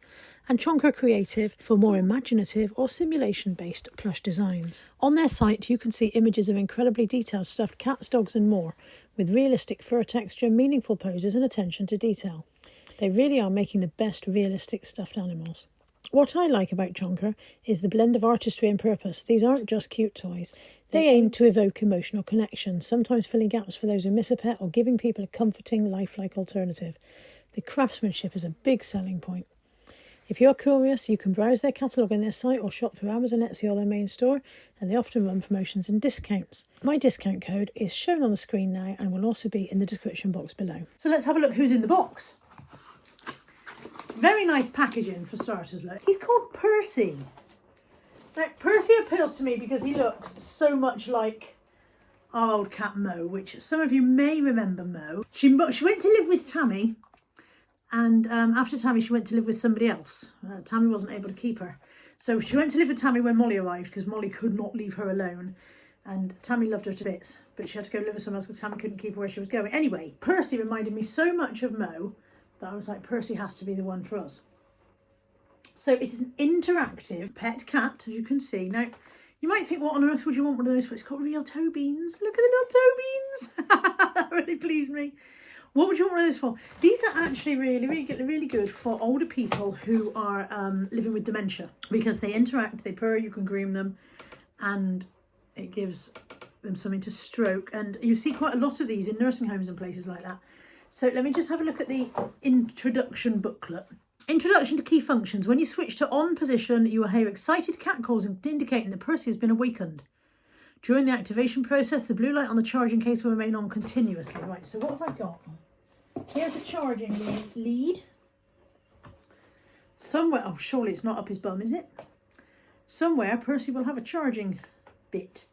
and Chonker Creative for more imaginative or simulation-based plush designs. On their site, you can see images of incredibly detailed stuffed cats, dogs and more, with realistic fur texture, meaningful poses and attention to detail. They really are making the best realistic stuffed animals. What I like about Chonker is the blend of artistry and purpose. These aren't just cute toys. They aim to evoke emotional connection, sometimes filling gaps for those who miss a pet or giving people a comforting, lifelike alternative. The craftsmanship is a big selling point. If you're curious, you can browse their catalogue on their site or shop through Amazon, Etsy or their main store, and they often run promotions and discounts. My discount code is shown on the screen now and will also be in the description box below. So let's have a look who's in the box. It's very nice packaging for starters. Look. He's called Percy. Now, Percy appealed to me because he looks so much like our old cat Mo, which some of you may remember Mo. She went to live with Tammy. And after Tammy, she went to live with somebody else. Tammy wasn't able to keep her. So she went to live with Tammy when Molly arrived, because Molly could not leave her alone. And Tammy loved her to bits, but she had to go live with someone else because Tammy couldn't keep her where she was going. Anyway, Percy reminded me so much of Mo that I was like, Percy has to be the one for us. So it is an interactive pet cat, as you can see. Now, you might think, what on earth would you want one of those for? It's got real toe beans. Look at the little toe beans. That really pleased me. What would you want one of those for? These are actually really good for older people who are living with dementia, because they interact, they purr, you can groom them, and it gives them something to stroke. And you see quite a lot of these in nursing homes and places like that. So let me just have a look at the introduction booklet. Introduction to key functions. When you switch to on position, you will hear excited cat calls indicating that Percy has been awakened. During the activation process, the blue light on the charging case will remain on continuously. Right, so what have I got? Here's a charging lead. Somewhere, oh, surely it's not up his bum, is it? Somewhere, Percy will have a charging bit.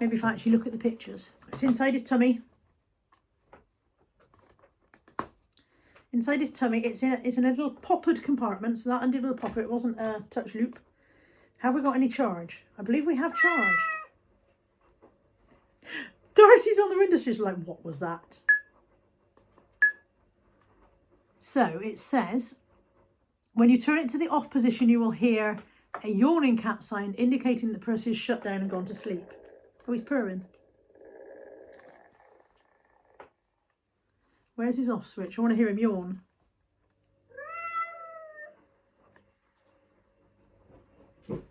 Maybe if I actually look at the pictures. It's inside his tummy. Inside his tummy, it's in a little poppered compartment, so that undid with a popper. It wasn't a touch loop. Have we got any charge? I believe we have charge. Darcy's on the window. She's like, what was that? So it says, when you turn it to the off position, you will hear a yawning cat sound indicating that Percy is shut down and gone to sleep. Oh, he's purring. Where's his off switch? I want to hear him yawn.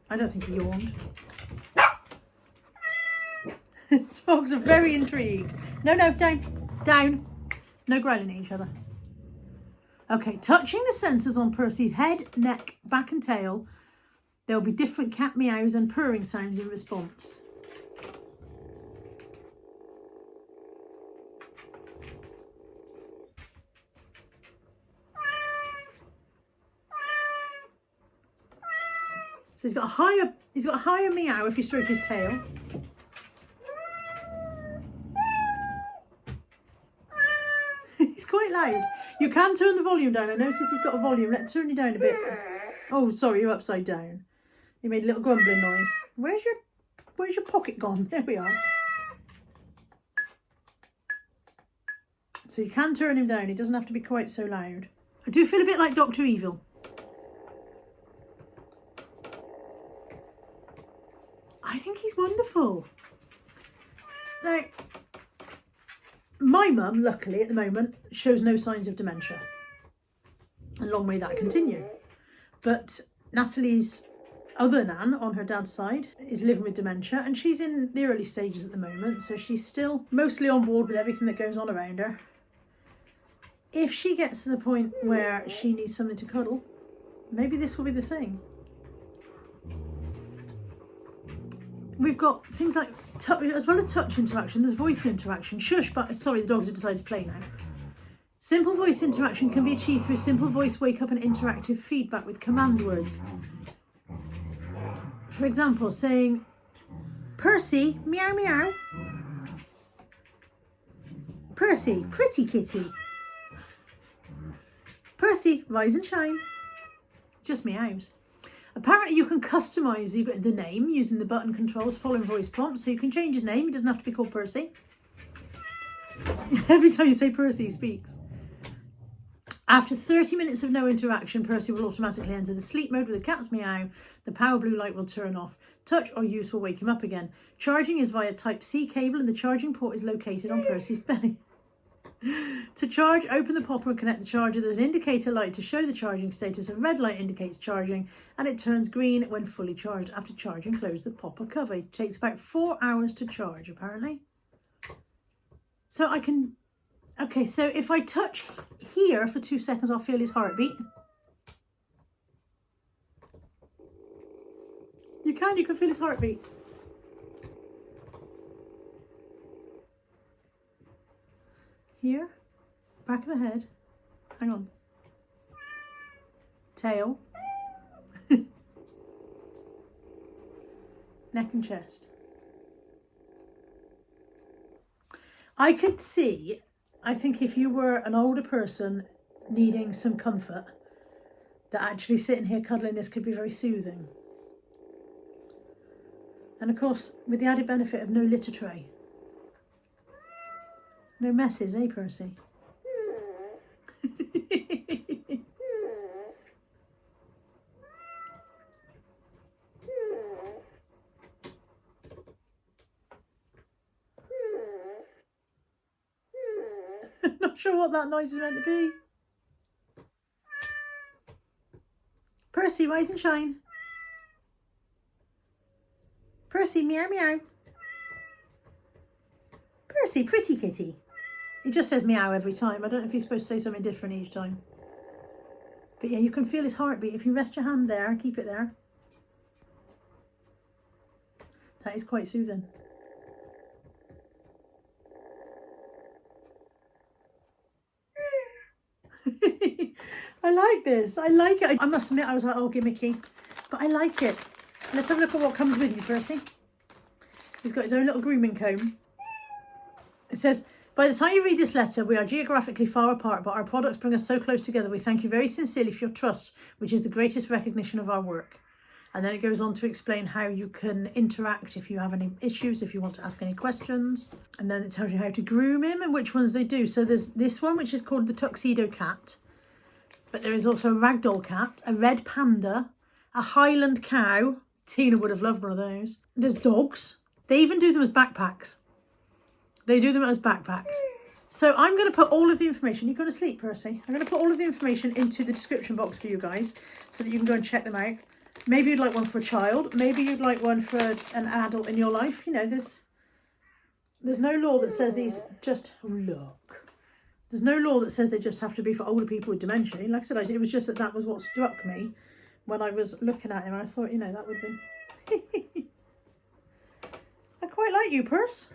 I don't think he yawned. Dogs are very intrigued. No, down. No growling at each other. Okay, touching the sensors on Percy's head, neck, back and tail, there will be different cat meows and purring sounds in response. So he's got a higher meow if you stroke his tail. He's quite loud. You can turn the volume down. I notice he's got a volume. Let's turn you down a bit. Oh, sorry, you're upside down. He made a little grumbling noise. Where's your pocket gone? There we are. So you can turn him down. He doesn't have to be quite so loud. I do feel a bit like Dr. Evil. I think he's wonderful. Now, my mum, luckily, at the moment, shows no signs of dementia. And long may that continue. But Natalie's other nan, on her dad's side, is living with dementia, and she's in the early stages at the moment, so she's still mostly on board with everything that goes on around her. If she gets to the point where she needs something to cuddle, maybe this will be the thing. We've got things like, as well as touch interaction, there's voice interaction. Shush, but sorry, the dogs have decided to play now. Simple voice interaction can be achieved through simple voice wake up and interactive feedback with command words. For example, saying, Percy, meow meow. Percy, pretty kitty. Percy, rise and shine. Just meows. Apparently you can customise the name using the button controls following voice prompts, so you can change his name. He doesn't have to be called Percy. Every time you say Percy, he speaks. After 30 minutes of no interaction, Percy will automatically enter the sleep mode with the cat's meow. The power blue light will turn off. Touch or use will wake him up again. Charging is via Type-C cable and the charging port is located on Percy's belly. To charge, open the popper and connect the charger. There's an indicator light to show the charging status. A red light indicates charging and it turns green when fully charged. After charging, close the popper cover. It takes about 4 hours to charge, apparently. So I can... Okay, so if I touch here for 2 seconds, I'll feel his heartbeat. You can feel his heartbeat. Here, back of the head, hang on, tail, neck and chest. I could see, I think if you were an older person needing some comfort, that actually sitting here cuddling this could be very soothing. And of course, with the added benefit of no litter tray. No messes, eh, Percy? Not sure what that noise is meant to be. Percy, rise and shine. Percy, meow meow. Percy, pretty kitty. It just says meow every time. I don't know if you're supposed to say something different each time. But yeah, you can feel his heartbeat. If you rest your hand there, keep it there. That is quite soothing. I like this. I like it. I must admit, I was like, oh, gimmicky. But I like it. Let's have a look at what comes with you, Percy. He's got his own little grooming comb. It says, by the time you read this letter, we are geographically far apart, but our products bring us so close together. We thank you very sincerely for your trust, which is the greatest recognition of our work. And then it goes on to explain how you can interact if you have any issues, if you want to ask any questions. And then it tells you how to groom him and which ones they do. So there's this one, which is called the Tuxedo Cat. But there is also a Ragdoll Cat, a Red Panda, a Highland Cow. Tina would have loved one of those. There's dogs. They even do them as backpacks. They do them as backpacks. So I'm going to put all of the information. You're going to sleep, Percy. I'm going to put all of the information into the description box for you guys so that you can go and check them out. Maybe you'd like one for a child. Maybe you'd like one for an adult in your life. You know, there's no law that says these just... Oh, look. There's no law that says they just have to be for older people with dementia. Like I said, it was just that was what struck me when I was looking at him. I thought, you know, that would have been... I quite like you, Perce.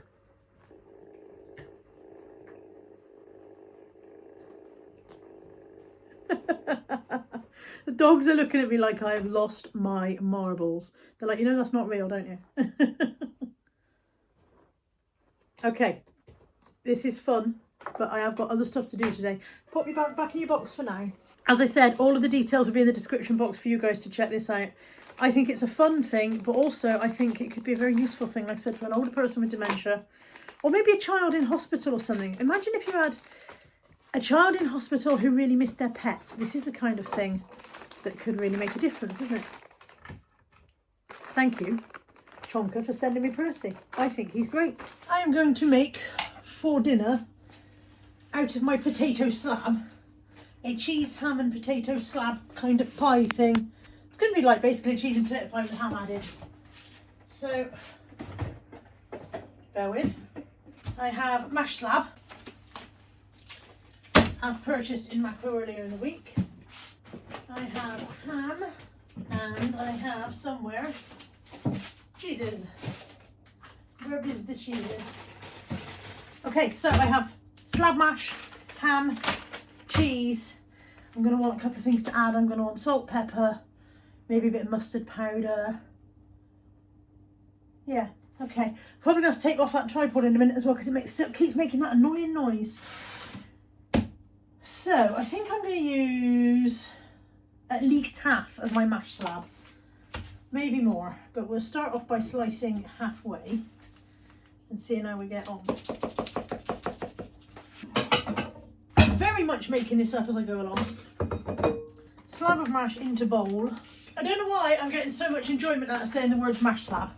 The dogs are looking at me like I have lost my marbles. They're like, you know, that's not real, don't you? Okay, this is fun, but I have got other stuff to do today. Put me back in your box for now. As I said, all of the details will be in the description box for you guys to check this out. I think it's a fun thing, but also I think it could be a very useful thing, like I said, for an older person with dementia, or maybe a child in hospital or something. Imagine if you had a child in hospital who really missed their pet. This is the kind of thing that could really make a difference, isn't it? Thank you, Chonka, for sending me Percy. I think he's great. I am going to make for dinner, out of my potato slab, a cheese, ham and potato slab kind of pie thing. It's going to be like basically cheese and potato pie with ham added. So, bear with. I have mash slab, as purchased in Macro earlier in the week. I have ham, and I have somewhere cheeses. Where is the cheeses? Okay, so I have slab mash, ham, cheese. I'm going to want a couple of things to add. I'm going to want salt, pepper, maybe a bit of mustard powder. Yeah, okay. Probably going to have to take off that tripod in a minute as well because it keeps making that annoying noise. So I think I'm going to use at least half of my mash slab. Maybe more, but we'll start off by slicing halfway and seeing how we get on. Very much making this up as I go along. Slab of mash into bowl. I don't know why I'm getting so much enjoyment out of saying the words mash slab.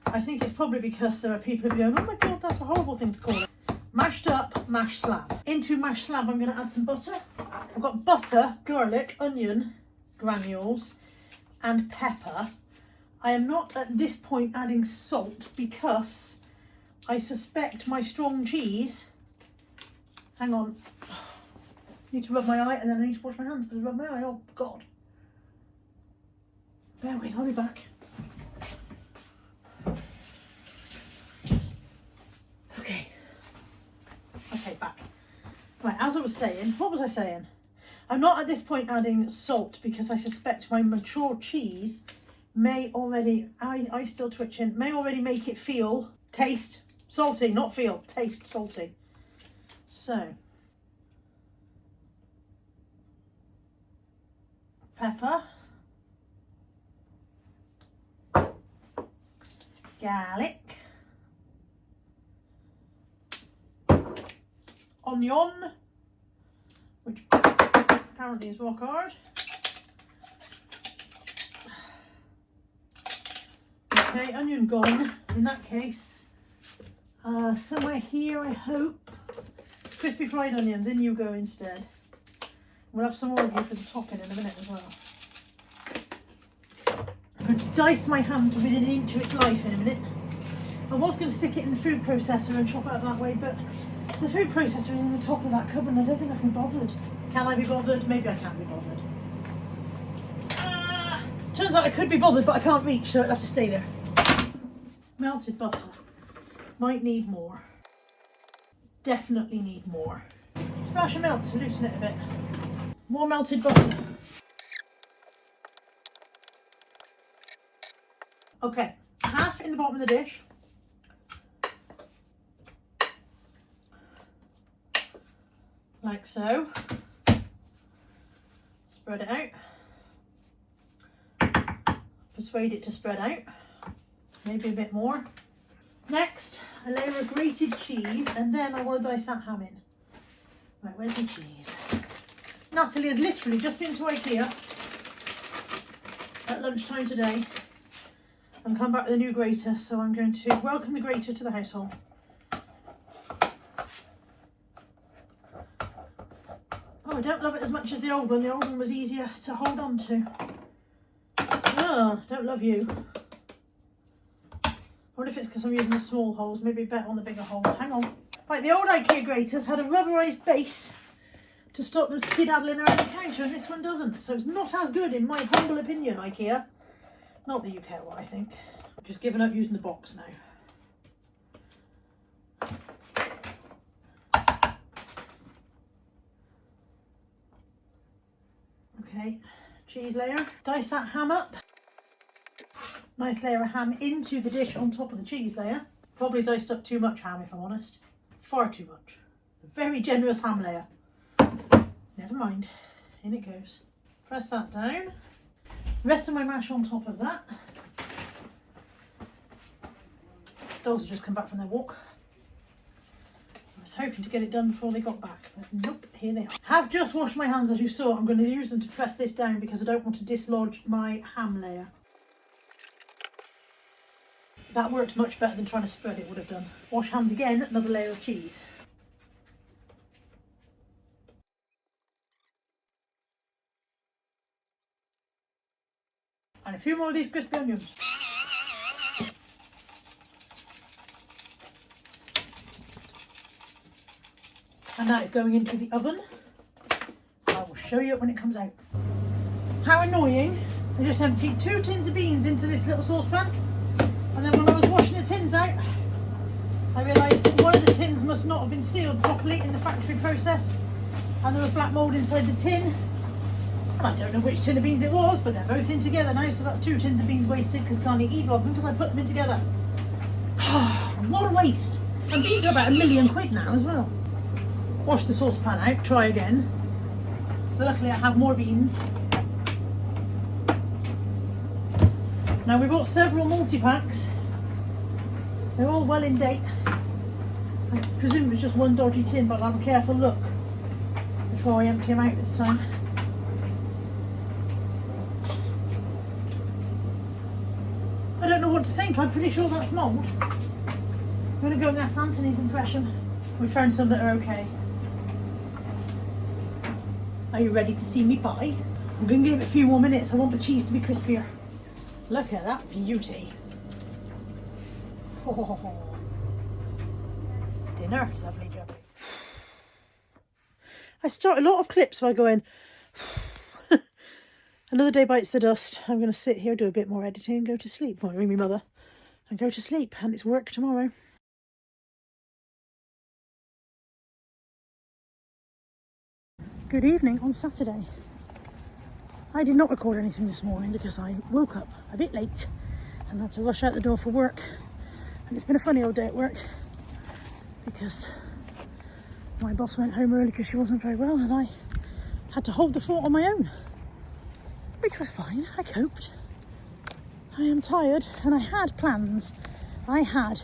I think it's probably because there are people who go, oh my god, that's a horrible thing to call it. Mashed up mash slab. Into mash slab I'm going to add some butter. I've got butter, garlic, onion granules and pepper. I am not at this point adding salt because I suspect my strong cheese, hang on, need to rub my eye and then I need to wash my hands because I rubbed my eye, oh god. Bear with, I'll be back. Okay, back. Right, as I was saying, what was I saying? I'm not at this point adding salt because I suspect my mature cheese may already, I still twitching, may already make it feel, taste salty, not feel, taste salty. So, pepper, garlic, onion, which apparently is rock hard. Okay, onion gone. In that case, somewhere here, I hope. Crispy fried onions, in you go instead. We'll have some more of you for the topping in a minute as well. I'm going to dice my ham to within an inch of its life in a minute. I was going to stick it in the food processor and chop it out that way, but the food processor is in the top of that cupboard and I don't think I can be bothered. Can I be bothered? Maybe I can't be bothered. Turns out I could be bothered, but I can't reach, so it'll have to stay there. Melted butter. Might need more. Definitely need more. Splash of milk to loosen it a bit. More melted butter. Okay, half in the bottom of the dish. Like so. Spread it out. Persuade it to spread out. Maybe a bit more. Next, a layer of grated cheese, and then I want to dice that ham in. Right, where's the cheese? Natalie has literally just been to IKEA at lunchtime today and come back with a new grater, so I'm going to welcome the grater to the household. Oh, I don't love it as much as the old one. The old one was easier to hold on to. Oh, don't love you. I wonder if it's because I'm using the small holes, maybe better on the bigger hole. Hang on. Right, the old IKEA graters had a rubberised base to stop them skedaddling around the counter, and this one doesn't. So it's not as good in my humble opinion, IKEA. Not that you care what I think. I've just given up using the box now. Okay, cheese layer. Dice that ham up. Nice layer of ham into the dish on top of the cheese layer. Probably diced up too much ham if I'm honest. Far too much. A very generous ham layer. Never mind. in it goes. Press that down. Rest of my mash on top of that. Dogs have just come back from their walk. I was hoping to get it done before they got back, but nope, here they are. Have just washed my hands as you saw. I'm going to use them to press this down because I don't want to dislodge my ham layer. That worked much better than trying to spread it would have done. Wash hands again, another layer of cheese. And a few more of these crispy onions. And that is going into the oven. I will show you it when it comes out. How annoying. I just emptied 2 tins of beans into this little saucepan. And then when I was washing the tins out, I realised one of the tins must not have been sealed properly in the factory process. And there was black mould inside the tin. And I don't know which tin of beans it was, but they're both in together now. So that's 2 tins of beans wasted because I can't eat either of them because I put them in together. What a waste. And beans are about £1 million now as well. Wash the saucepan out, try again. But luckily I have more beans. Now we bought several multi-packs. They're all well in date. I presume it was just one dodgy tin, but I'll have a careful look before I empty them out this time. I don't know what to think. I'm pretty sure that's mould. I'm going to go and ask Anthony's impression. We found some that are okay. Are you ready to see me pie? I'm going to give it a few more minutes. I want the cheese to be crispier. Look at that beauty. Oh. Dinner, lovely job. I start a lot of clips by going, another day bites the dust. I'm going to sit here, do a bit more editing and go to sleep. Well, ring me mother and go to sleep. And it's work tomorrow. Good evening on Saturday. I did not record anything this morning because I woke up a bit late and had to rush out the door for work. And it's been a funny old day at work because my boss went home early because she wasn't very well and I had to hold the fort on my own, which was fine. I coped. I am tired and I had plans. I had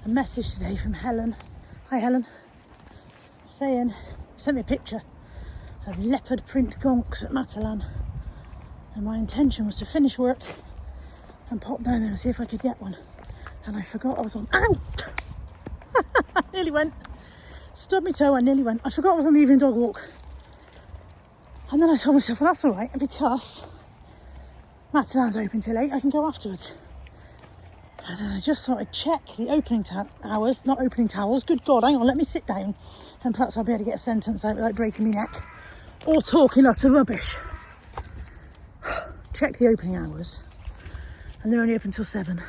a message today from Helen. Hi Helen. Saying, sent me a picture of leopard print gonks at Matalan, and my intention was to finish work and pop down there and see if I could get one, and I forgot I was on. Ow! I nearly went. Stubbed my toe. I nearly went. I forgot I was on the evening dog walk, and then I told myself, well, that's all right because Matalan's open till 8. I can go afterwards. And then I just thought I'd check the opening hours, not opening towels. Good God, hang on, let me sit down and perhaps I'll be able to get a sentence out without breaking my neck or talking lots of rubbish. Check the opening hours and they're only open till 7.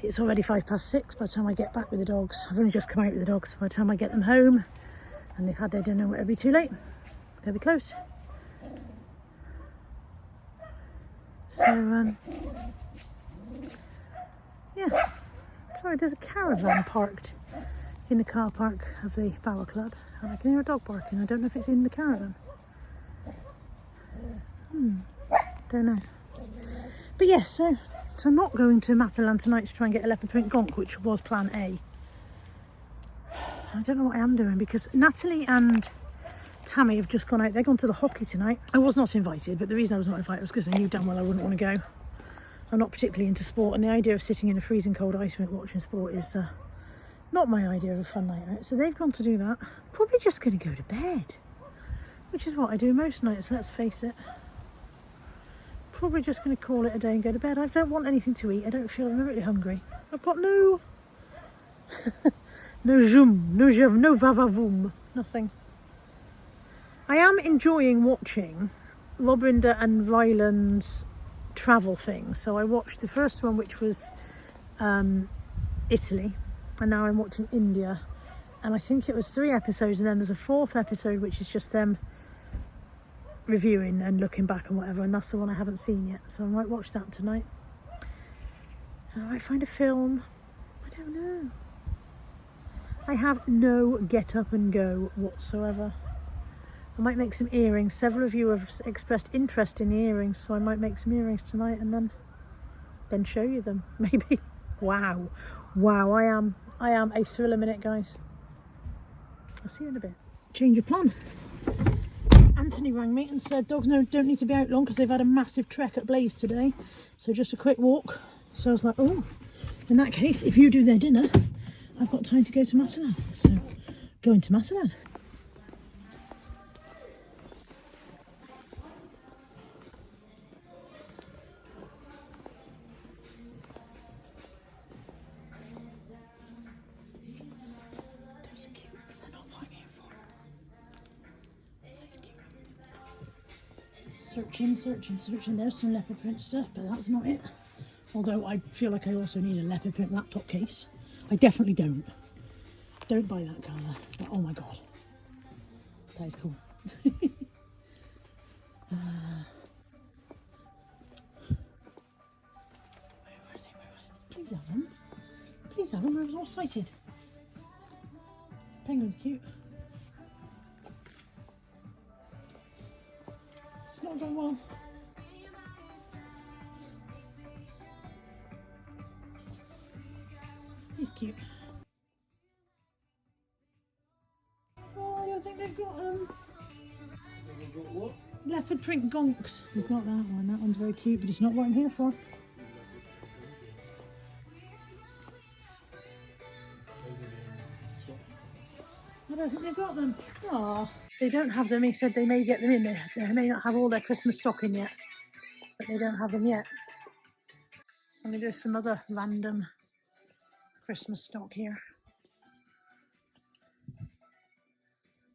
It's already 6:05 by the time I get back with the dogs. I've only just come out with the dogs. By the time I get them home and they've had their dinner, it'll be too late. They'll be closed. So, yeah. Sorry, there's a caravan parked in the car park of the Bower Club and I can hear a dog barking. I don't know if it's in the caravan. Don't know. But yes, so I'm not going to Matalan tonight to try and get a leopard print gonk, which was plan A. I don't know what I am doing because Natalie and Tammy have just gone out. They're gone to the hockey tonight. I was not invited, but the reason I was not invited was because I knew damn well I wouldn't want to go. I'm not particularly into sport, and the idea of sitting in a freezing cold ice rink watching sport is not my idea of a fun night out. So they've gone to do that. Probably just going to go to bed, which is what I do most nights, let's face it. Probably just going to call it a day and go to bed. I don't want anything to eat. I don't feel I'm really hungry. I've got no no vavavoom, nothing. I am enjoying watching Robrinda and Ryland's travel things. So I watched the first one, which was Italy, and now I'm watching India, and I think it was 3 episodes, and then there's a 4th episode which is just them reviewing and looking back and whatever, and that's the one I haven't seen yet, so I might watch that tonight. I might find a film. I don't know. I have no get up and go whatsoever. I might make some earrings. Several of you have expressed interest in the earrings, so I might make some earrings tonight and then show you them, maybe. Wow, I am a thriller minute, guys. I'll see you in a bit. Change of plan. Anthony rang me and said dogs don't need to be out long because they've had a massive trek at Blaze today, so just a quick walk. So I was like, oh, in that case, if you do their dinner, I've got time to go to Matalan. So going to Matalan. Those are cute, but they're not what I'm here for. Searching. There's some leopard print stuff, but that's not it. Although I feel like I also need a leopard print laptop case. I definitely don't. Don't buy that, Carla. But oh my god, that is cool. Where were they? Please have them. Please have them. I was all sighted. Penguin's cute. It's not going well. He's cute. Oh, I don't think they've got leopard print gonks. We've got that one. That one's very cute, but it's not what I'm here for. I don't think they've got them. Oh, they don't have them. He said they may get them in there. They may not have all their Christmas stock in yet, but they don't have them yet. I mean, there's some other random Christmas stock here.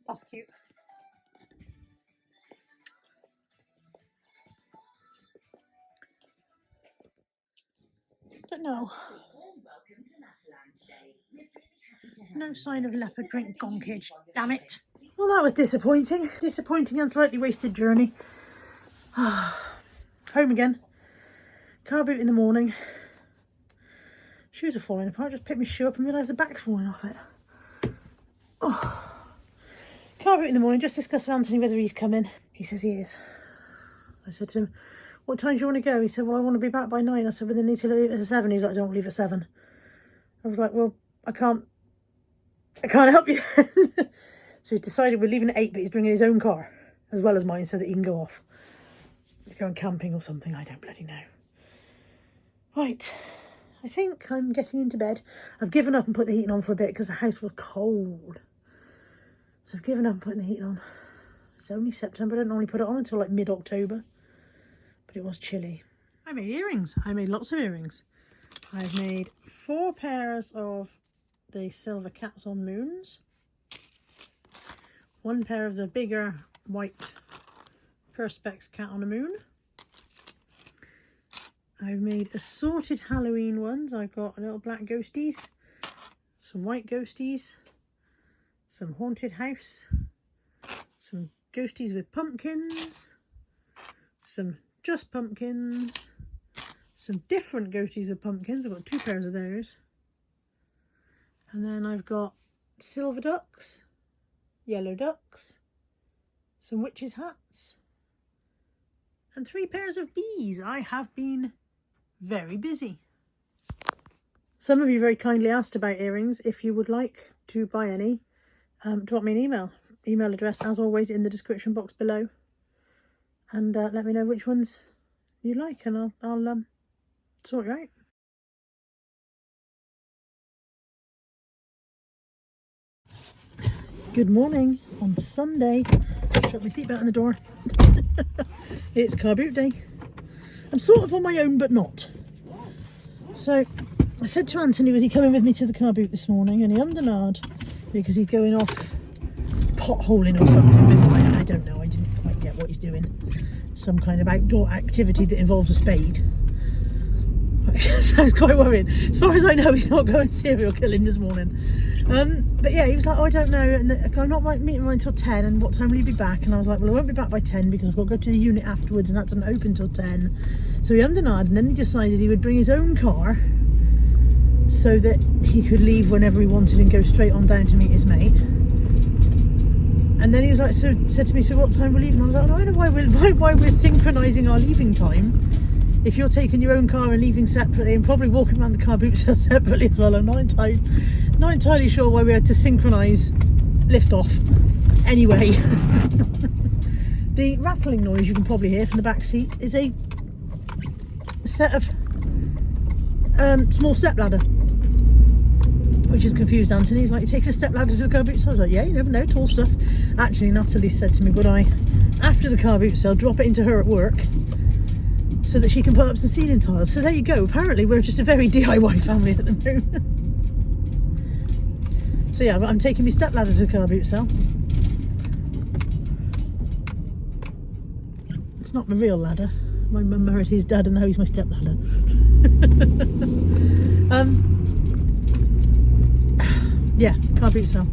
That's cute. But no. No sign of leopard print gonkage. Damn it. Well, that was disappointing. Disappointing and slightly wasted journey. Home again. Car boot in the morning. Shoes are falling apart. Just picked my shoe up and realised the back's falling off it. Oh. Car boot in the morning. Just discussed with Anthony whether he's coming. He says he is. I said to him, what time do you want to go? He said, well, I want to be back by 9. I said, well, then need to leave at 7. He's like, don't leave at 7. I was like, well, I can't help you. So he decided we're leaving at 8, but he's bringing his own car as well as mine so that he can go off to go camping or something. I don't bloody know. Right, I think I'm getting into bed. I've given up and put the heating on for a bit because the house was cold. So I've given up and putting the heating on. It's only September. I don't normally put it on until like mid-October, but it was chilly. I made earrings. I made lots of earrings. I've made 4 pairs of the silver cats on moons. 1 pair of the bigger white perspex cat on a moon. I've made assorted Halloween ones. I've got little black ghosties, some white ghosties, some haunted house, some ghosties with pumpkins, some just pumpkins, some different ghosties with pumpkins. I've got 2 pairs of those. And then I've got silver ducks, yellow ducks, some witches' hats, and 3 pairs of bees. I have been very busy. Some of you very kindly asked about earrings. If you would like to buy any, drop me an email. Email address, as always, in the description box below. And let me know which ones you like, and I'll sort you out. Good morning on Sunday. Shut my seatbelt in the door. It's car boot day. I'm sort of on my own, but not. So I said to Anthony, was he coming with me to the car boot this morning? And he ummed and ahed because he's going off potholing or something with me. I don't know. I didn't quite get what he's doing. Some kind of outdoor activity that involves a spade. Sounds quite worrying. As far as I know, he's not going serial killing this morning. But yeah, he was like, oh, I don't know, and I'm not meeting right until 10, and what time will you be back? And I was like, well, I won't be back by 10 because I've got to go to the unit afterwards, and that doesn't open till 10. So he ummed and ahed, and then he decided he would bring his own car so that he could leave whenever he wanted and go straight on down to meet his mate. And then he was like, said to me, so what time we're leaving? I was like, I don't know why we're synchronising our leaving time. If you're taking your own car and leaving separately and probably walking around the car boot sale separately as well, I'm not entirely sure why we had to synchronise lift off. Anyway, the rattling noise you can probably hear from the back seat is a set of small step ladder, which has confused Anthony. He's like, you taking a step ladder to the car boot sale? I was like, yeah, you never know, tall stuff. Actually, Natalie said to me, would I, after the car boot sale, drop it into her at work so that she can put up some ceiling tiles? So there you go. Apparently we're just a very DIY family at the moment. So yeah, but I'm taking my step ladder to the car boot sale. It's not my real ladder. My mum married his dad and now he's my step ladder. Yeah, car boot sale.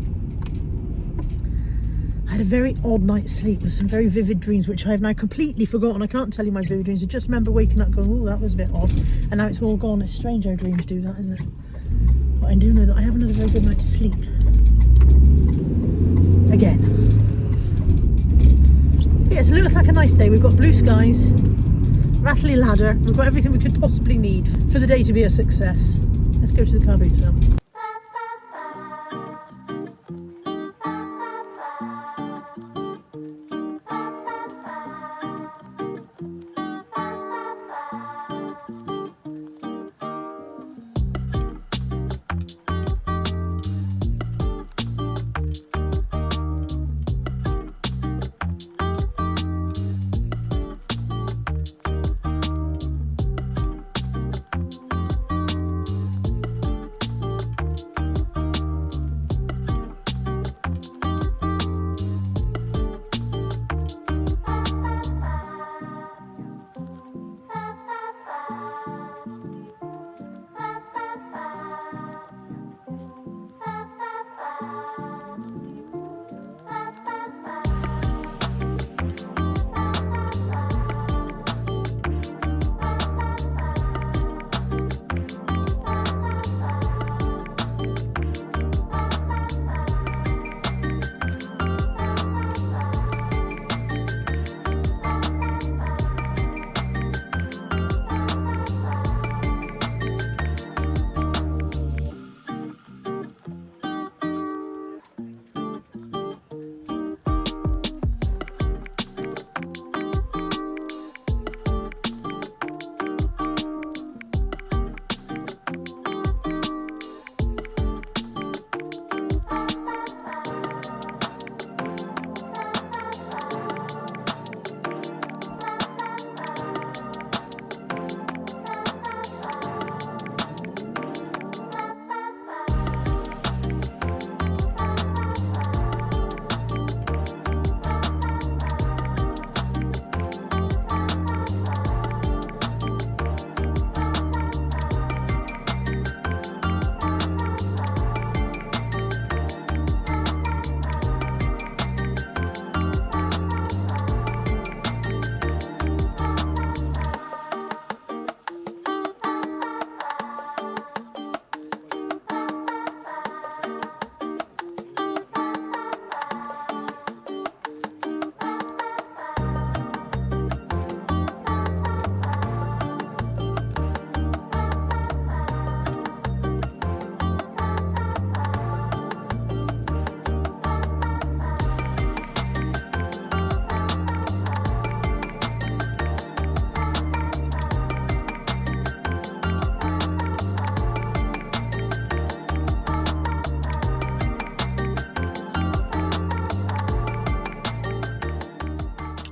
I had a very odd night's sleep with some very vivid dreams, which I have now completely forgotten. I can't tell you my vivid dreams. I just remember waking up going, oh, that was a bit odd. And now it's all gone. It's strange how dreams do that, isn't it? But I do know that I haven't had a very good night's sleep. Again. But yeah, so it looks like a nice day. We've got blue skies, rattly ladder. We've got everything we could possibly need for the day to be a success. Let's go to the car boot sale.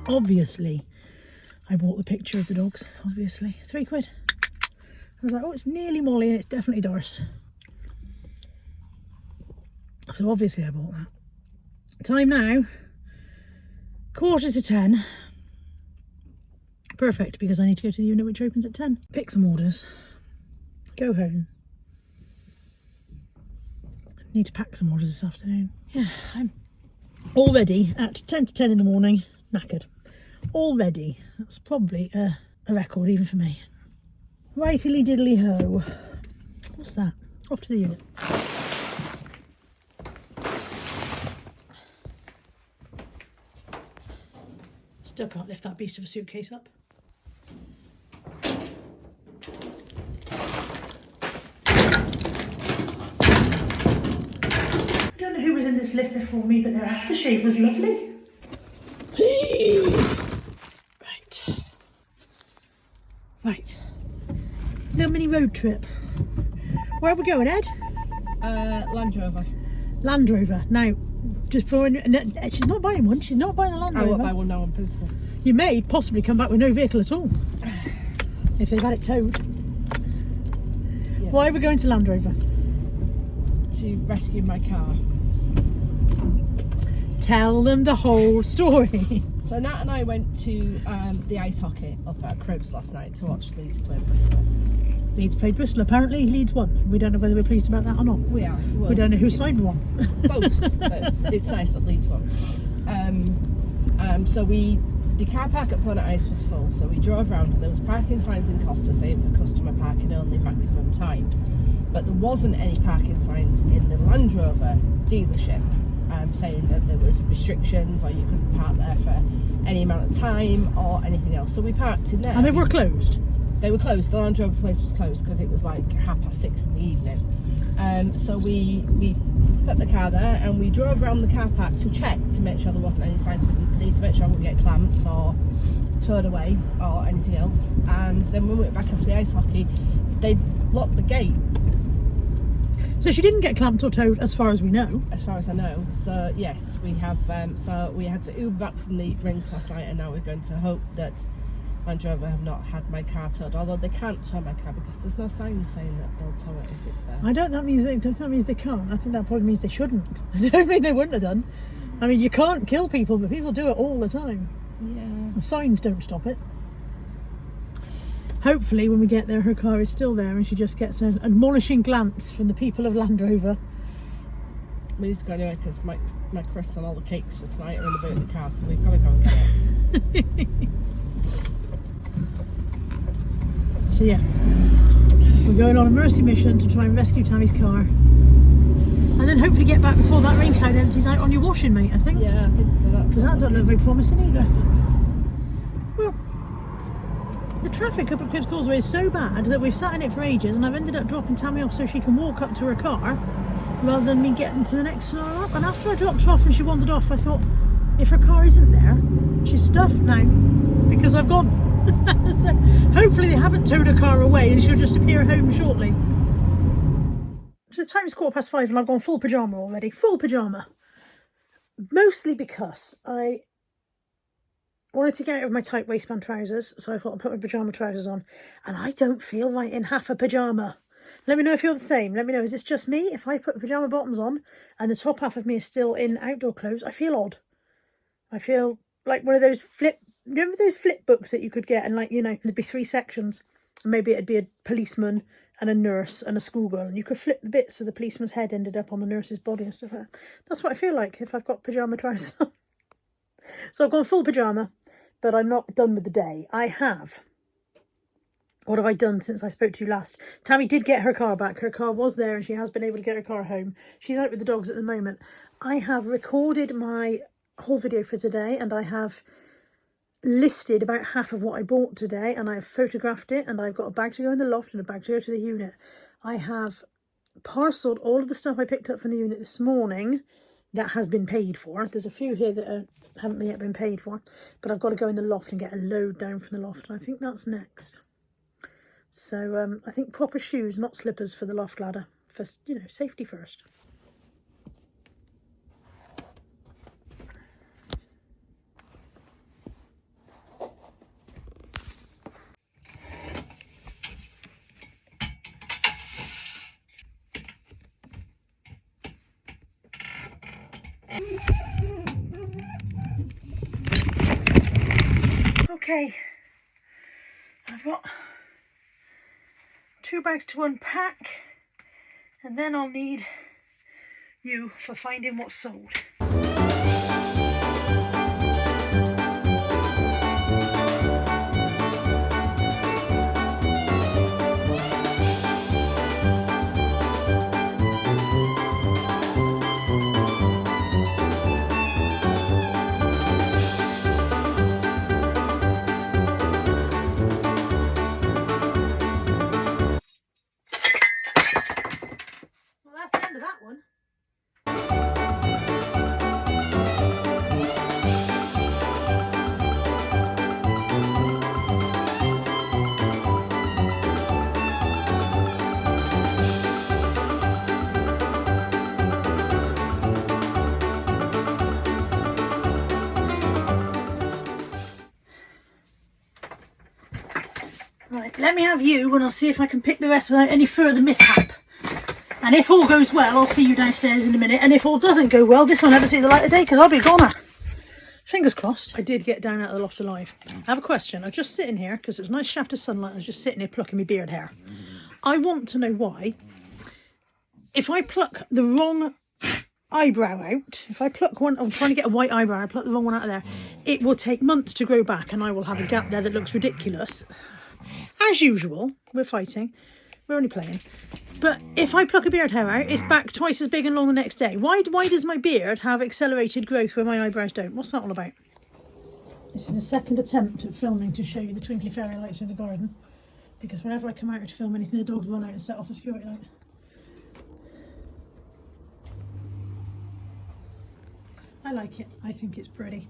Obviously, I bought the picture of the dogs, obviously. £3. I was like, oh, it's nearly Molly and it's definitely Doris. So obviously I bought that. Time now, 9:45. Perfect, because I need to go to the unit which opens at 10. Pick some orders, go home. Need to pack some orders this afternoon. Yeah, I'm already at 10 to 10 in the morning, knackered. Already. That's probably a record even for me. Rightily diddly ho. What's that? Off to the unit. Still can't lift that beast of a suitcase up. I don't know who was in this lift before me, but their aftershave was lovely. Right. Right. Little mini road trip. Where are we going, Ed? Land Rover. Land Rover. Now, just for she's not buying one. She's not buying a Land Rover. I won't buy one now on principle. You may possibly come back with no vehicle at all if they've had it towed. Yeah. Why are we going to Land Rover? To rescue my car. Tell them the whole story. So Nat and I went to the ice hockey up at Cribs last night to watch Leeds play Bristol. Leeds played Bristol. Apparently Leeds won. We don't know whether we're pleased about that or not. We are. We don't know who side won. Both. But it's nice that Leeds won. So the car park at Planet Ice was full, so we drove around and there was parking signs in Costa saying for customer parking only, maximum time. But there wasn't any parking signs in the Land Rover dealership saying that there was restrictions or you couldn't park there for any amount of time or anything else. So we parked in there. And they were closed. They were closed. The Land Rover place was closed because it was like 6:30 in the evening. So we put the car there and we drove around the car park to check to make sure there wasn't any signs we didn't see, to make sure we wouldn't get clamped or towed away or anything else. And then when we went back up to the ice hockey, they locked the gate. So she didn't get clamped or towed, as far as we know. As far as I know. So yes, we have. So we had to Uber back from the rink last night, and now we're going to hope that Land Rover have not had my car towed. Although they can't tow my car because there's no sign saying that they'll tow it if it's there. I don't. That means they can't. I think that probably means they shouldn't. I don't mean they wouldn't have done. I mean, you can't kill people, but people do it all the time. Yeah. The signs don't stop it. Hopefully, when we get there, her car is still there, and she just gets an admonishing glance from the people of Land Rover. We need to go anyway because my crusts and all the cakes for tonight are in the boot of the car, so we've got to go and get it. So yeah, we're going on a mercy mission to try and rescue Tammy's car, and then hopefully get back before that rain cloud empties out on your washing, mate. I think. Yeah, I think so. Because that doesn't look very promising either. doesn't Well, the traffic up at Cribs Causeway is so bad that we've sat in it for ages, and I've ended up dropping Tammy off so she can walk up to her car rather than me getting to the next scenario up. And after I dropped her off and she wandered off, I thought, if her car isn't there, she's stuffed now because I've gone. So hopefully they haven't towed her car away and she'll just appear home shortly. So the time's 5:15 and I've gone full pyjama already. Full pyjama. Mostly because I wanted to get out of my tight waistband trousers, so I thought I'd put my pyjama trousers on, and I don't feel right in half a pyjama. Let me know if you're the same. Let me know, is this just me? If I put pyjama bottoms on and the top half of me is still in outdoor clothes, I feel odd. I feel like one of those remember those flip books that you could get, and like, you know, there'd be 3 sections, and maybe it'd be a policeman and a nurse and a schoolgirl, and you could flip the bits so the policeman's head ended up on the nurse's body and stuff like that. That's what I feel like if I've got pyjama trousers on. So I've gone full pyjama, but I'm not done with the day. What have I done since I spoke to you last? Tammy did get her car back. Her car was there and she has been able to get her car home. She's out with the dogs at the moment. I have recorded my whole video for today, and I have listed about half of what I bought today, and I've photographed it, and I've got a bag to go in the loft and a bag to go to the unit. I have parcelled all of the stuff I picked up from the unit this morning that has been paid for. There's a few here that haven't yet been paid for, but I've got to go in the loft and get a load down from the loft, and I think that's next. So I think proper shoes, not slippers, for the loft ladder, for, you know, safety first. Okay, I've got 2 bags to unpack, and then I'll need you for finding what's sold. that one. Right, let me have you and I'll see if I can pick the rest without any further mishap. And if all goes well, I'll see you downstairs in a minute. And if all doesn't go well, this will never see the light of day because I'll be a goner. Fingers crossed. I did get down out of the loft alive. I have a question. I was just sitting here because it was a nice shaft of sunlight. I was just sitting here plucking my beard hair. I want to know why, if I pluck the wrong eyebrow out, if I pluck one, I'm trying to get a white eyebrow, I pluck the wrong one out of there, it will take months to grow back and I will have a gap there that looks ridiculous. As usual, we're fighting. We're only playing. But if I pluck a beard hair out, it's back twice as big and long the next day. Why does my beard have accelerated growth where my eyebrows don't? What's that all about? This is the second attempt at filming to show you the twinkly fairy lights in the garden. Because whenever I come out to film anything, the dogs run out and set off a security light. I like it. I think it's pretty.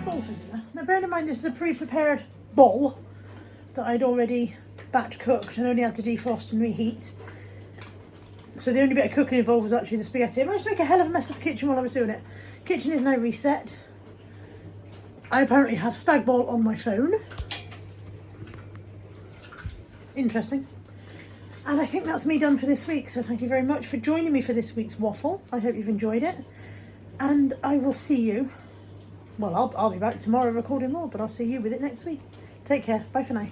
Bowl for dinner. Now bearing in mind this is a pre-prepared bowl that I'd already batch cooked and only had to defrost and reheat. So the only bit of cooking involved was actually the spaghetti. I managed to make a hell of a mess of the kitchen while I was doing it. Kitchen is now reset. I apparently have spag bol on my phone. Interesting. And I think that's me done for this week. So thank you very much for joining me for this week's waffle. I hope you've enjoyed it. And I will see you. Well, I'll be back tomorrow recording more, but I'll see you with it next week. Take care. Bye for now.